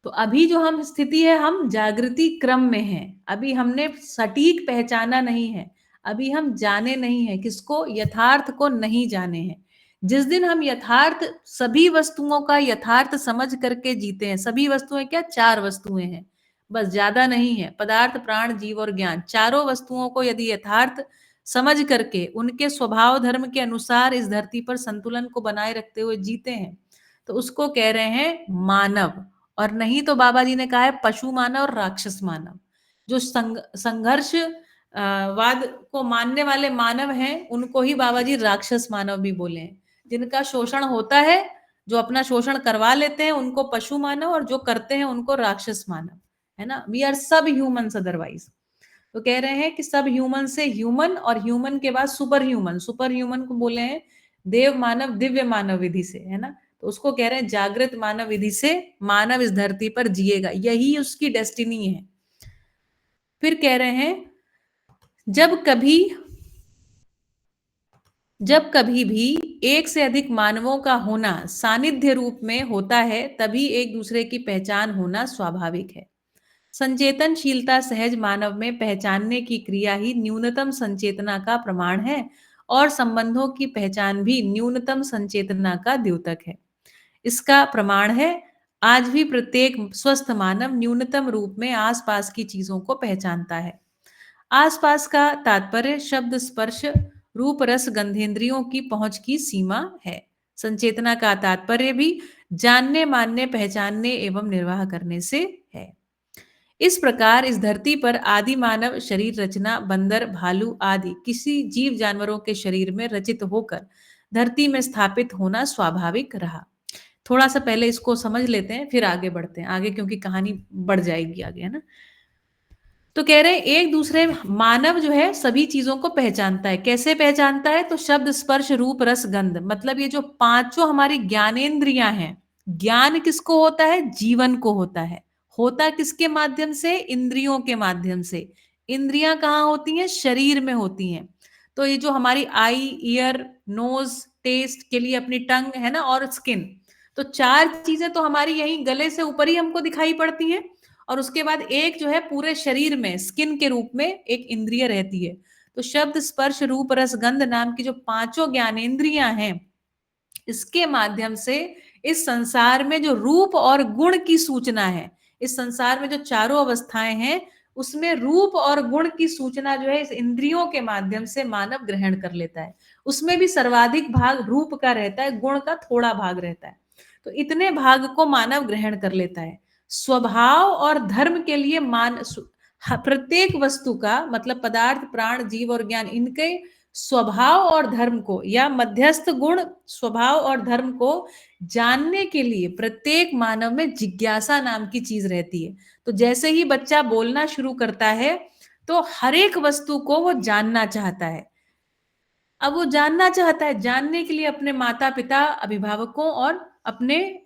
S1: तो अभी जो हम स्थिति है, हम जागृति क्रम में हैं। अभी हमने सटीक पहचाना नहीं है, अभी हम जाने नहीं है, किसको? यथार्थ को नहीं जाने हैं। जिस दिन हम यथार्थ, सभी वस्तुओं का यथार्थ समझ करके जीते हैं। सभी वस्तुएं क्या? 4 वस्तुएं हैं, बस, ज्यादा नहीं है। पदार्थ, प्राण, जीव और ज्ञान, चारों वस्तुओं को यदि यथार्थ समझ करके उनके स्वभाव धर्म के अनुसार इस धरती पर संतुलन को बनाए रखते हुए जीते हैं, तो उसको कह रहे हैं मानव। और नहीं तो बाबा जी ने कहा है पशु मानव और राक्षस मानव। जो संघर्ष वाद को मानने वाले मानव हैं, उनको ही बाबा जी राक्षस मानव भी बोले हैं। जिनका शोषण होता है, जो अपना शोषण करवा लेते हैं, उनको पशु मानव, और जो करते हैं उनको राक्षस मानव, है ना। वी आर सब ह्यूमंस अदरवाइज। तो कह रहे हैं कि सब ह्यूमन से ह्यूमन, और ह्यूमन के बाद सुपर ह्यूमन। सुपर ह्यूमन को बोले हैं देव मानव, दिव्य मानव विधि से, है ना। तो उसको कह रहे हैं जागृत मानव विधि से मानव इस धरती पर जिएगा, यही उसकी डेस्टिनी है। फिर कह रहे हैं जब कभी भी एक से अधिक मानवों का होना सानिध्य रूप में होता है, तभी एक दूसरे की पहचान होना स्वाभाविक है। संचेतनशीलता सहज मानव में पहचानने की क्रिया ही न्यूनतम संचेतना का प्रमाण है, और संबंधों की पहचान भी न्यूनतम संचेतना का द्योतक है। इसका प्रमाण है आज भी प्रत्येक स्वस्थ मानव न्यूनतम रूप में आसपास की चीजों को पहचानता है। आसपास का तात्पर्य शब्द, स्पर्श, रूप, रस, गंधेंद्रियों की पहुंच की सीमा है। संचेतना का तात्पर्य भी जानने, मानने, पहचानने एवं निर्वाह करने से है। इस प्रकार इस धरती पर आदि मानव शरीर रचना बंदर, भालू आदि किसी जीव जानवरों के शरीर में रचित होकर धरती में स्थापित होना स्वाभाविक रहा। थोड़ा सा पहले इसको समझ लेते हैं, फिर आगे बढ़ते हैं आगे, क्योंकि कहानी बढ़ जाएगी आगे, है ना। तो कह रहे हैं एक दूसरे मानव जो है सभी चीजों को पहचानता है। कैसे पहचानता है? तो शब्द, स्पर्श, रूप, रस, गंध, मतलब ये जो पांचों हमारी ज्ञानेंद्रियां हैं। ज्ञान किसको होता है? जीवन को होता है। होता किसके माध्यम से? इंद्रियों के माध्यम से। इंद्रियां कहाँ होती हैं? शरीर में होती हैं। तो ये जो हमारी आई, ईयर, नोज, टेस्ट के लिए अपनी टंग है ना, और स्किन, तो 4 चीजें तो हमारी यहीं गले से ऊपर ही हमको दिखाई पड़ती हैं। और उसके बाद एक जो है पूरे शरीर में स्किन के रूप में एक इंद्रिय रहती है। तो शब्द, स्पर्श, रूप, रस, गंध नाम की जो पांचों ज्ञानेंद्रियां हैं, इसके माध्यम से इस संसार में जो रूप और गुण की सूचना है, इस संसार में जो चारों अवस्थाएं हैं, उसमें रूप और गुण की सूचना जो है इस इंद्रियों के माध्यम से मानव ग्रहण कर लेता है। उसमें भी सर्वाधिक भाग रूप का रहता है, गुण का थोड़ा भाग रहता है। तो इतने भाग को मानव ग्रहण कर लेता है। स्वभाव और धर्म के लिए प्रत्येक वस्तु का, मतलब पदार्थ, प्राण, जीव और ज्ञान, इनके स्वभाव और धर्म को, या मध्यस्थ गुण, स्वभाव और धर्म को जानने के लिए प्रत्येक मानव में जिज्ञासा नाम की चीज रहती है। तो जैसे ही बच्चा बोलना शुरू करता है, तो हर एक वस्तु को वो जानना चाहता है। अब वो जानना चाहता है, जानने के लिए अपने माता पिता, अभिभावकों और अपने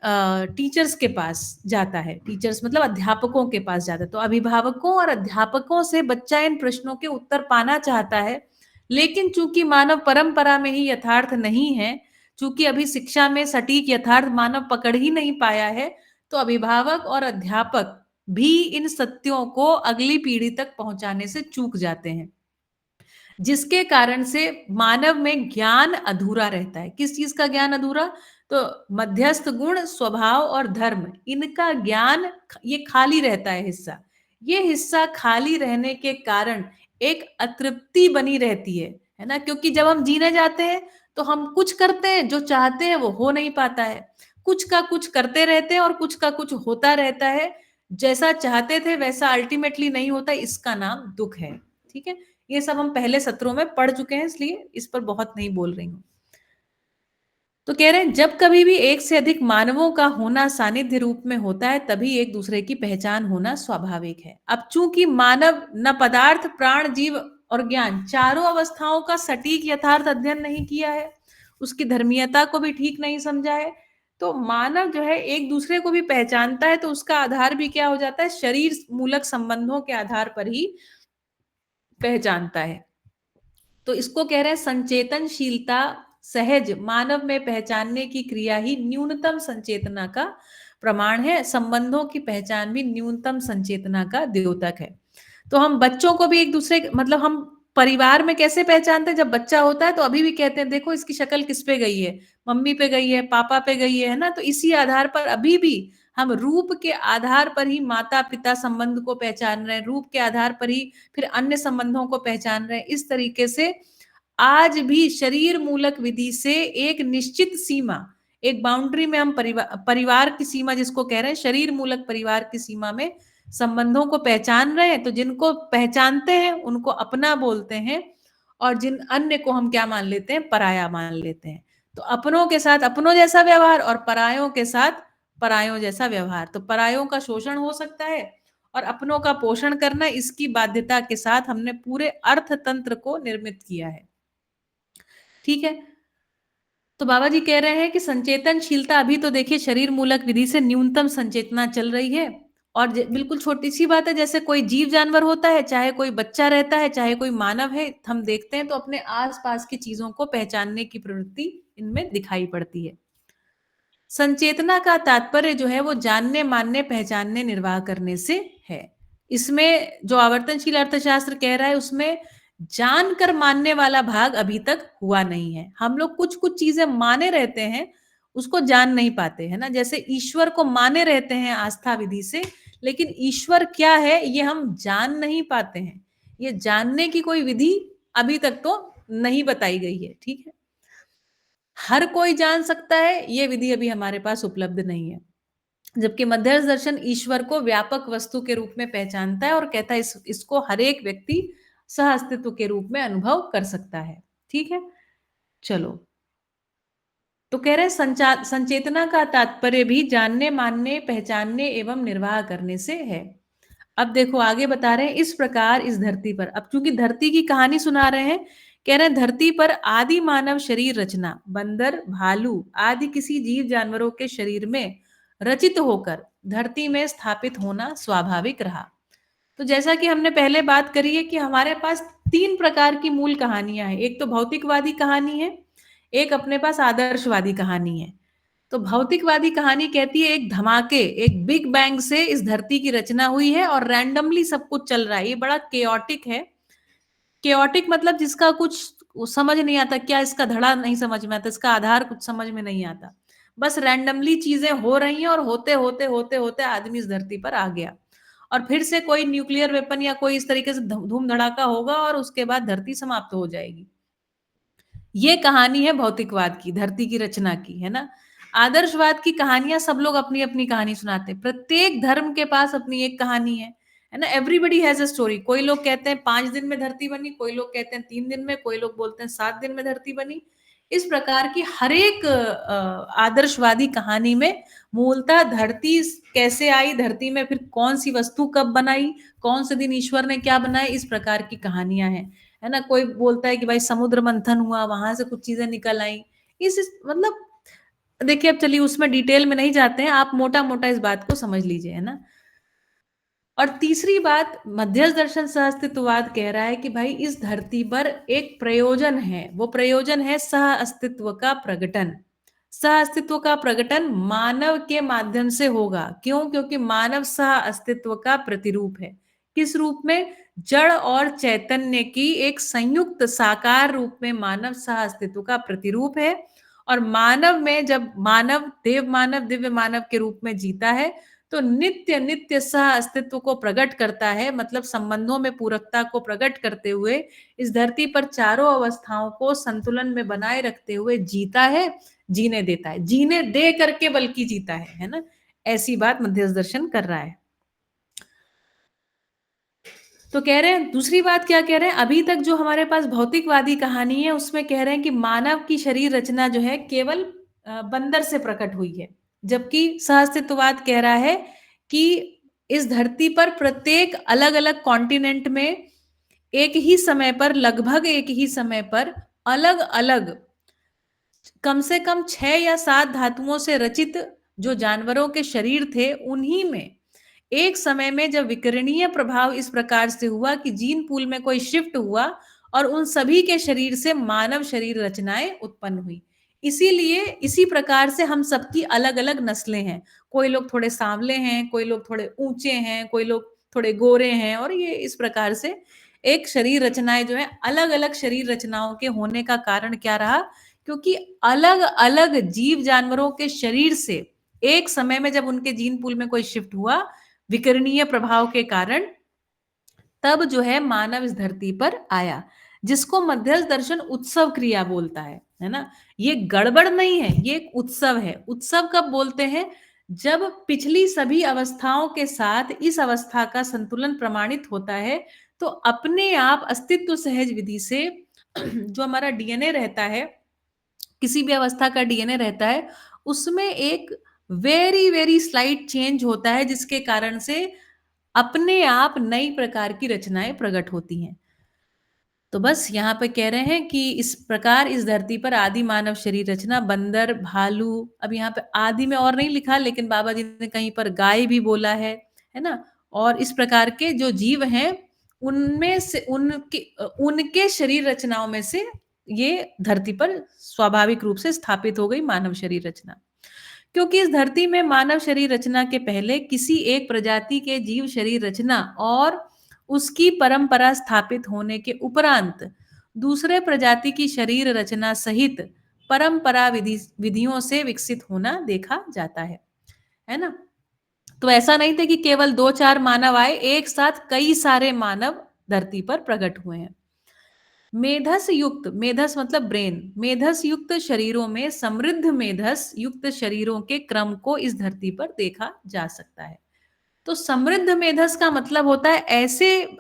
S1: टीचर्स के पास जाता है। टीचर्स मतलब अध्यापकों के पास जाता है। तो अभिभावकों और अध्यापकों से बच्चा इन प्रश्नों के उत्तर पाना चाहता है। लेकिन चूंकि मानव परंपरा में ही यथार्थ नहीं है, चूंकि अभी शिक्षा में सटीक यथार्थ मानव पकड़ ही नहीं पाया है, तो अभिभावक और अध्यापक भी इन सत्यों को अगली पीढ़ी तक पहुंचाने से चूक जाते हैं, जिसके कारण से मानव में ज्ञान अधूरा रहता है। किस चीज का ज्ञान अधूरा? तो मध्यस्थ गुण, स्वभाव और धर्म, इनका ज्ञान ये खाली रहता है हिस्सा। ये हिस्सा खाली रहने के कारण एक अतृप्ति बनी रहती है ना। क्योंकि जब हम जीने जाते हैं तो हम कुछ करते हैं, जो चाहते हैं वो हो नहीं पाता है। कुछ का कुछ करते रहते हैं और कुछ का कुछ होता रहता है। जैसा चाहते थे वैसा अल्टीमेटली नहीं होता, इसका नाम दुख है। ठीक है, ये सब हम पहले सत्रों में पढ़ चुके हैं, इसलिए इस पर बहुत नहीं बोल रही हूं। तो कह रहे हैं जब कभी भी एक से अधिक मानवों का होना सानिध्य रूप में होता है, तभी एक दूसरे की पहचान होना स्वाभाविक है। अब चूंकि मानव न पदार्थ, प्राण, जीव और ज्ञान, चारों अवस्थाओं का सटीक यथार्थ अध्ययन नहीं किया है, उसकी धर्मीयता को भी ठीक नहीं समझा है। तो मानव जो है एक दूसरे को भी पहचानता है, तो उसका आधार भी क्या हो जाता है, शरीर मूलक संबंधों के आधार पर ही पहचानता है। तो इसको कह रहे हैं संचेतनशीलता सहज मानव में पहचानने की क्रिया ही न्यूनतम संचेतना का प्रमाण है। संबंधों की पहचान भी न्यूनतम संचेतना का द्योतक है। तो हम बच्चों को भी एक दूसरे, मतलब हम परिवार में कैसे पहचानते हैं, जब बच्चा होता है तो अभी भी कहते हैं देखो इसकी शक्ल किस पे गई है, मम्मी पे गई है, पापा पे गई है ना। तो इसी आधार पर अभी भी हम रूप के आधार पर ही माता पिता संबंध को पहचान रहे हैं, रूप के आधार पर ही फिर अन्य संबंधों को पहचान रहे हैं। इस तरीके से आज भी शरीर मूलक विधि से एक निश्चित सीमा, एक बाउंड्री में हम परिवार की सीमा जिसको कह रहे हैं शरीर मूलक परिवार की सीमा में संबंधों को पहचान रहे हैं। तो जिनको पहचानते हैं उनको अपना बोलते हैं, और जिन अन्य को हम क्या मान लेते हैं, पराया मान लेते हैं। तो अपनों के साथ अपनों जैसा व्यवहार और परायों के साथ परायों जैसा व्यवहार। तो परायों का शोषण हो सकता है और अपनों का पोषण करना, इसकी बाध्यता के साथ हमने पूरे अर्थतंत्र को निर्मित किया है। ठीक है। तो बाबा जी कह रहे हैं कि संचेतनशीलता अभी तो देखिए शरीर मूलक विधि से न्यूनतम संचेतना चल रही है, और बिल्कुल छोटी सी बात है, जैसे कोई जीव जानवर होता है, चाहे कोई बच्चा रहता है, चाहे कोई मानव है, हम देखते हैं तो अपने आसपास की चीजों को पहचानने की प्रवृत्ति इनमें दिखाई पड़ती है। संचेतना का तात्पर्य जो है वो जानने, मानने, पहचानने, निर्वाह करने से है। इसमें जो आवर्तनशील अर्थशास्त्र कह रहा है उसमें जानकर मानने वाला भाग अभी तक हुआ नहीं है। हम लोग कुछ कुछ चीजें माने रहते हैं, उसको जान नहीं पाते, है ना। जैसे ईश्वर को माने रहते हैं आस्था विधि से, लेकिन ईश्वर क्या है ये हम जान नहीं पाते हैं। ये जानने की कोई विधि अभी तक तो नहीं बताई गई है। ठीक है, हर कोई जान सकता है, ये विधि अभी हमारे पास उपलब्ध नहीं है। जबकि मध्यस्थ दर्शन ईश्वर को व्यापक वस्तु के रूप में पहचानता है और कहता है इसको हर एक व्यक्ति सह अस्तित्व के रूप में अनुभव कर सकता है। ठीक है, चलो। तो कह रहे हैं संचेतना का तात्पर्य भी जानने, मानने, पहचानने एवं निर्वाह करने से है। अब देखो आगे बता रहे हैं, इस प्रकार इस धरती पर, अब चूंकि धरती की कहानी सुना रहे हैं, कह रहे हैं धरती पर आदि मानव शरीर रचना बंदर, भालू आदि किसी जीव जानवरों के शरीर में रचित होकर धरती में स्थापित होना स्वाभाविक रहा। तो जैसा कि हमने पहले बात करी है कि हमारे पास 3 प्रकार की मूल कहानियां हैं। एक तो भौतिकवादी कहानी है, एक अपने पास आदर्शवादी कहानी है। तो भौतिकवादी कहानी कहती है एक धमाके, एक बिग बैंग से इस धरती की रचना हुई है और रैंडमली सब कुछ चल रहा है। ये बड़ा केओटिक है। केओटिक मतलब जिसका कुछ समझ नहीं आता, क्या इसका धड़ा नहीं समझ में आता, इसका आधार कुछ समझ में नहीं आता, बस रैंडमली चीजें हो रही हैं और होते होते होते होते आदमी इस धरती पर आ गया, और फिर से कोई न्यूक्लियर वेपन या कोई इस तरीके से धूम धड़ाका होगा और उसके बाद धरती समाप्त हो जाएगी। ये कहानी है भौतिकवाद की, धरती की रचना की, है ना। आदर्शवाद की कहानियां सब लोग अपनी अपनी कहानी सुनाते हैं। प्रत्येक धर्म के पास अपनी एक कहानी है ना। Everybody has a story. कोई लोग कहते हैं 5 दिन में धरती बनी, कोई लोग कहते हैं 3 दिन में, कोई लोग बोलते हैं 7 दिन में धरती बनी। इस प्रकार की हर एक आदर्शवादी कहानी में मूलतः धरती कैसे आई, धरती में फिर कौन सी वस्तु कब बनाई, कौन से दिन ईश्वर ने क्या बनाया, इस प्रकार की कहानियां हैं, है ना। कोई बोलता है कि भाई समुद्र मंथन हुआ, वहां से कुछ चीजें निकल आई। इस मतलब देखिए, अब चलिए उसमें डिटेल में नहीं जाते हैं, आप मोटा मोटा इस बात को समझ लीजिए, है ना। और तीसरी बात, मध्यस्थ दर्शन सह अस्तित्ववाद कह रहा है कि भाई इस धरती पर एक प्रयोजन है, वो प्रयोजन है सह अस्तित्व का प्रकटन। सह अस्तित्व का प्रकटन मानव के माध्यम से होगा। क्यों? क्योंकि मानव सह अस्तित्व का प्रतिरूप है। किस रूप में? जड़ और चैतन्य की एक संयुक्त साकार रूप में मानव सह अस्तित्व का प्रतिरूप है। और मानव में जब मानव देव मानव दिव्य मानव के रूप में जीता है तो नित्य नित्य सह अस्तित्व को प्रकट करता है, मतलब संबंधों में पूरकता को प्रकट करते हुए इस धरती पर चारों अवस्थाओं को संतुलन में बनाए रखते हुए जीता है, जीने देता है, जीने दे करके बल्कि जीता है ना। ऐसी बात मध्यस्थ दर्शन कर रहा है। तो कह रहे हैं, दूसरी बात क्या कह रहे हैं, अभी तक जो हमारे पास भौतिकवादी कहानी है उसमें कह रहे हैं कि मानव की शरीर रचना जो है केवल बंदर से प्रकट हुई है, जबकि सहअस्तित्ववाद कह रहा है कि इस धरती पर प्रत्येक अलग अलग कॉन्टिनेंट में एक ही समय पर, लगभग एक ही समय पर अलग अलग कम से कम 6 या 7 धातुओं से रचित जो जानवरों के शरीर थे, उन्हीं में एक समय में जब विकिरणीय प्रभाव इस प्रकार से हुआ कि जीन पूल में कोई शिफ्ट हुआ और उन सभी के शरीर से मानव शरीर रचनाएं उत्पन्न हुई। इसीलिए इसी प्रकार से हम सबकी अलग अलग नस्लें हैं। कोई लोग थोड़े सांवले हैं, कोई लोग थोड़े ऊंचे हैं, कोई लोग थोड़े गोरे हैं, और ये इस प्रकार से एक शरीर रचनाएं जो है, अलग अलग शरीर रचनाओं के होने का कारण क्या रहा? क्योंकि अलग अलग जीव जानवरों के शरीर से एक समय में जब उनके जीन पूल में कोई शिफ्ट हुआ विकिरणीय प्रभाव के कारण, तब जो है मानव इस धरती पर आया, जिसको मध्यस्थ दर्शन उत्सव क्रिया बोलता है ना। ये गड़बड़ नहीं है, ये एक उत्सव है। उत्सव कब बोलते हैं? जब पिछली सभी अवस्थाओं के साथ इस अवस्था का संतुलन प्रमाणित होता है, तो अपने आप अस्तित्व सहज विधि से जो हमारा डीएनए रहता है, किसी भी अवस्था का डीएनए रहता है, उसमें एक वेरी वेरी स्लाइट चेंज होता है, जिसके कारण से अपने आप नई प्रकार की रचनाएं प्रकट होती हैं। तो बस यहाँ पे कह रहे हैं कि इस प्रकार इस धरती पर आदि मानव शरीर रचना बंदर, भालू, अब यहाँ पे आदि में और नहीं लिखा, लेकिन बाबा जी ने कहीं पर गाय भी बोला है ना। और इस प्रकार के जो जीव हैं, उनमें से उनके शरीर रचनाओं में से ये धरती पर स्वाभाविक रूप से स्थापित हो गई मानव शरीर रचना। क्योंकि इस धरती में मानव शरीर रचना के पहले किसी एक प्रजाति के जीव शरीर रचना और उसकी परंपरा स्थापित होने के उपरांत दूसरे प्रजाति की शरीर रचना सहित परंपरा विधियों से विकसित होना देखा जाता है ना। तो ऐसा नहीं था कि केवल 2-4 मानव आए, एक साथ कई सारे मानव धरती पर प्रकट हुए हैं। मेधस युक्त, मेधस मतलब ब्रेन, मेधस युक्त शरीरों में समृद्ध मेधस युक्त शरीरों के क्रम को इस धरती पर देखा जा सकता है। तो समृद्ध मेधस का मतलब होता है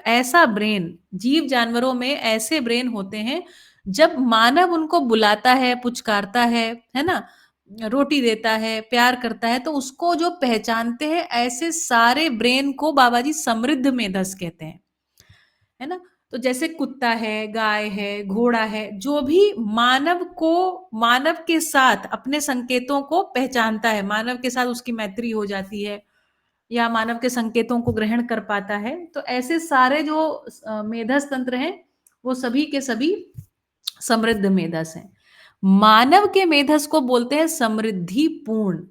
S1: ऐसा ब्रेन, जीव जानवरों में ऐसे ब्रेन होते हैं, जब मानव उनको बुलाता है, पुचकारता है ना, रोटी देता है, प्यार करता है, तो उसको जो पहचानते हैं, ऐसे सारे ब्रेन को बाबा जी समृद्ध मेधस कहते हैं, है ना। तो जैसे कुत्ता है, गाय है, घोड़ा है, जो भी मानव के साथ अपने संकेतों को पहचानता है, मानव के साथ उसकी मैत्री हो जाती है या मानव के संकेतों को ग्रहण कर पाता है, तो ऐसे सारे जो मेधस तंत्र हैं, वो सभी के सभी समृद्ध मेधस हैं। मानव के मेधस को बोलते हैं समृद्धि पूर्ण,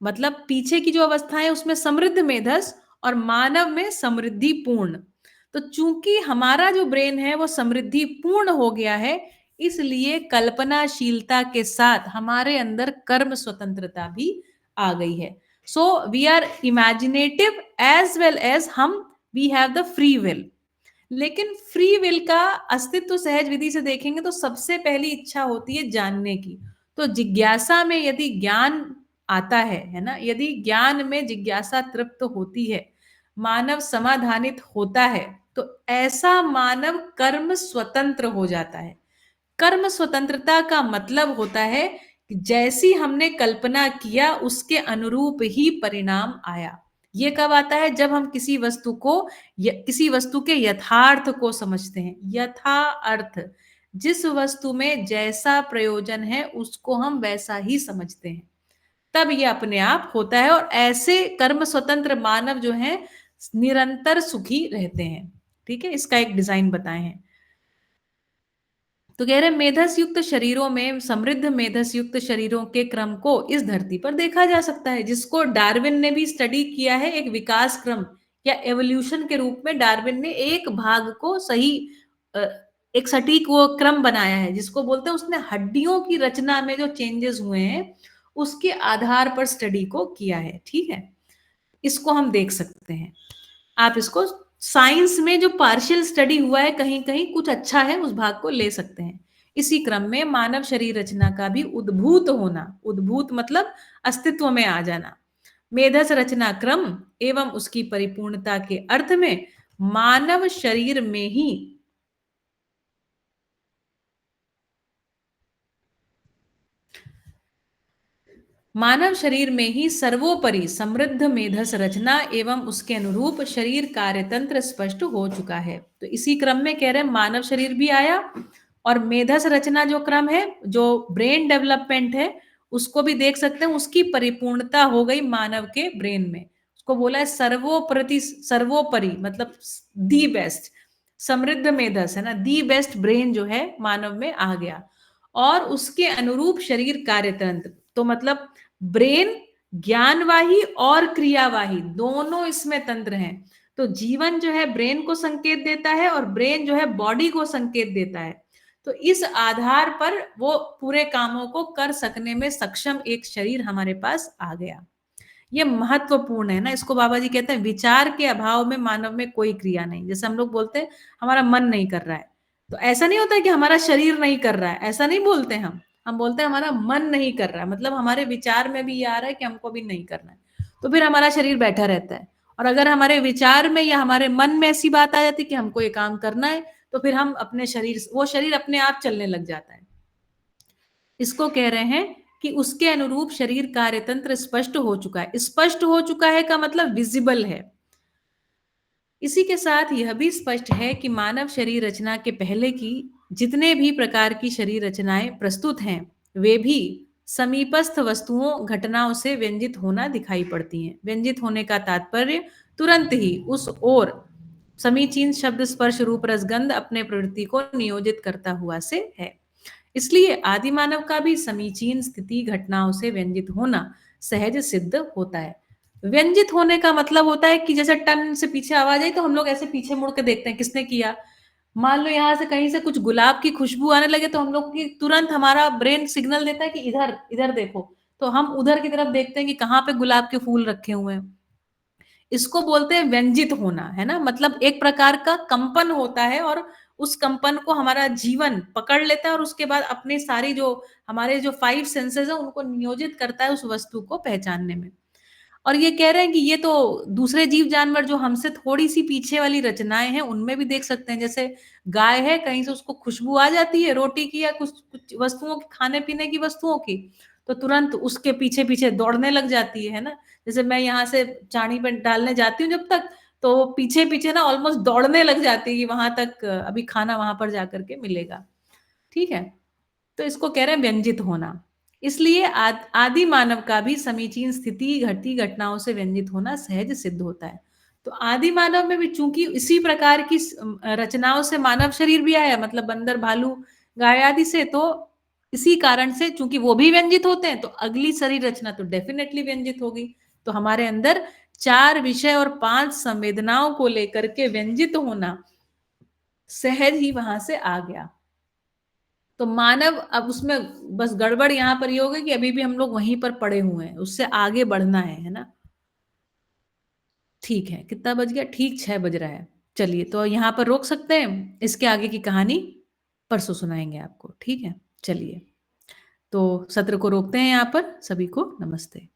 S1: मतलब पीछे की जो अवस्था है उसमें समृद्ध मेधस और मानव में समृद्धि पूर्ण। तो चूंकि हमारा जो ब्रेन है वो समृद्धि पूर्ण हो गया है, इसलिए कल्पनाशीलता के साथ हमारे अंदर कर्म स्वतंत्रता भी आ गई है। So we are imaginative as well as we have the free will. लेकिन फ्री विल का अस्तित्व सहज विधि से देखेंगे तो सबसे पहली इच्छा होती है जानने की। तो जिज्ञासा में यदि ज्ञान आता है ना, यदि ज्ञान में जिज्ञासा तृप्त होती है, मानव समाधानित होता है, तो ऐसा मानव कर्म स्वतंत्र हो जाता है। कर्म स्वतंत्रता का मतलब होता है कि जैसी हमने कल्पना किया उसके अनुरूप ही परिणाम आया। ये कब आता है? जब हम किसी वस्तु के यथार्थ को समझते हैं। यथा अर्थ, जिस वस्तु में जैसा प्रयोजन है उसको हम वैसा ही समझते हैं, तब ये अपने आप होता है। और ऐसे कर्म स्वतंत्र मानव जो हैं निरंतर सुखी रहते हैं। ठीक है, इसका एक डिजाइन बताए हैं। तो कह रहे मेधस युक्त शरीरों में समृद्ध मेधस युक्त शरीरों के क्रम को इस धरती पर देखा जा सकता है, जिसको डार्विन ने भी स्टडी किया है। एक विकास क्रम या एवोल्यूशन के रूप में डार्विन ने एक भाग को सही एक सटीक वो क्रम बनाया है, जिसको बोलते हैं उसने हड्डियों की रचना में जो चेंजेस हुए हैं उसके आधार पर स्टडी को किया है। ठीक है, इसको हम देख सकते हैं। आप इसको साइंस में जो पार्शियल स्टडी हुआ है, कहीं कहीं कुछ अच्छा है, उस भाग को ले सकते हैं। इसी क्रम में मानव शरीर रचना का भी उद्भूत होना, उद्भूत मतलब अस्तित्व में आ जाना, मेधस रचना क्रम एवं उसकी परिपूर्णता के अर्थ में मानव शरीर में ही सर्वोपरि समृद्ध मेधस रचना एवं उसके अनुरूप शरीर कार्यतंत्र स्पष्ट हो चुका है। तो इसी क्रम में कह रहे हैं मानव शरीर भी आया और मेधस रचना जो क्रम है, जो ब्रेन डेवलपमेंट है, उसको भी देख सकते हैं, उसकी परिपूर्णता हो गई मानव के ब्रेन में। उसको बोला है सर्वोपरि, मतलब दी बेस्ट, समृद्ध मेधस है ना, दी बेस्ट ब्रेन जो है मानव में आ गया। और उसके अनुरूप शरीर कार्यतंत्र, तो मतलब ब्रेन ज्ञानवाही और क्रियावाही दोनों इसमें तंत्र हैं। तो जीवन जो है ब्रेन को संकेत देता है और ब्रेन जो है बॉडी को संकेत देता है। तो इस आधार पर वो पूरे कामों को कर सकने में सक्षम एक शरीर हमारे पास आ गया। ये महत्वपूर्ण है ना, इसको बाबा जी कहते हैं विचार के अभाव में मानव में कोई क्रिया नहीं। जैसे हम लोग बोलते हैं हमारा मन नहीं कर रहा है, तो ऐसा नहीं होता है कि हमारा शरीर नहीं कर रहा है, ऐसा नहीं बोलते हम बोलते हैं हमारा मन नहीं कर रहा है, मतलब हमारे विचार में भी ये आ रहा है कि हमको भी नहीं करना है, तो फिर हमारा शरीर बैठा रहता है। और अगर हमारे विचार में या हमारे मन में ऐसी बात आ जाती है कि हमको ये काम करना है, तो फिर हम अपने शरीर, वो शरीर अपने आप चलने लग जाता है। इसको कह रहे हैं कि उसके अनुरूप शरीर कार्यतंत्र स्पष्ट हो चुका है। स्पष्ट हो चुका है का मतलब विजिबल है। इसी के साथ यह भी स्पष्ट है कि मानव शरीर रचना के पहले की जितने भी प्रकार की शरीर रचनाएं प्रस्तुत हैं, वे भी समीपस्थ वस्तुओं घटनाओं से व्यंजित होना दिखाई पड़ती हैं। व्यंजित होने का तात्पर्य तुरंत ही उस ओर समीचीन शब्द स्पर्श रूप रसगंध अपने प्रवृत्ति को नियोजित करता हुआ से है। इसलिए आदि मानव का भी समीचीन स्थिति घटनाओं से व्यंजित होना सहज सिद्ध होता है। व्यंजित होने का मतलब होता है कि जैसे टन से पीछे आवाज आई तो हम लोग ऐसे पीछे मुड़ के देखते हैं किसने किया। मान लो यहाँ से कहीं से कुछ गुलाब की खुशबू आने लगे तो हम लोग की तुरंत हमारा ब्रेन सिग्नल देता है कि इधर इधर देखो, तो हम उधर की तरफ देखते हैं कि कहाँ पे गुलाब के फूल रखे हुए हैं। इसको बोलते हैं व्यंजित होना, है ना, मतलब एक प्रकार का कंपन होता है और उस कंपन को हमारा जीवन पकड़ लेता है और उसके बाद अपनी सारी जो हमारे जो 5 सेंसेस है उनको नियोजित करता है उस वस्तु को पहचानने में। और ये कह रहे हैं कि ये तो दूसरे जीव जानवर जो हमसे थोड़ी सी पीछे वाली रचनाएं हैं उनमें भी देख सकते हैं। जैसे गाय है, कहीं से उसको खुशबू आ जाती है रोटी की या कुछ कुछ वस्तुओं की, खाने पीने की वस्तुओं की, तो तुरंत उसके पीछे पीछे दौड़ने लग जाती है ना। जैसे मैं यहाँ से चाणी पे डालने जाती हूँ जब तक, तो पीछे पीछे ना ऑलमोस्ट दौड़ने लग जाती है कि वहां तक अभी खाना वहां पर जाकर के मिलेगा। ठीक है, तो इसको कह रहे हैं व्यंजित होना। इसलिए आदि मानव का भी समीचीन स्थिति घटती घटनाओं से व्यंजित होना सहज सिद्ध होता है। तो आदि मानव में भी चूंकि इसी प्रकार की रचनाओं से मानव शरीर भी आया, मतलब बंदर, भालू, गाय आदि से, तो इसी कारण से चूंकि वो भी व्यंजित होते हैं तो अगली शरीर रचना तो डेफिनेटली व्यंजित होगी। तो हमारे अंदर 4 विषय और 5 संवेदनाओं को लेकर के व्यंजित होना सहज ही वहां से आ गया। तो मानव अब उसमें बस गड़बड़ यहाँ पर ये होगा कि अभी भी हम लोग वहीं पर पड़े हुए हैं, उससे आगे बढ़ना है ना। ठीक है, कितना बज गया? ठीक 6 बज रहा है। चलिए, तो यहाँ पर रोक सकते हैं, इसके आगे की कहानी परसों सुनाएंगे आपको। ठीक है, चलिए, तो सत्र को रोकते हैं यहाँ पर। सभी को नमस्ते।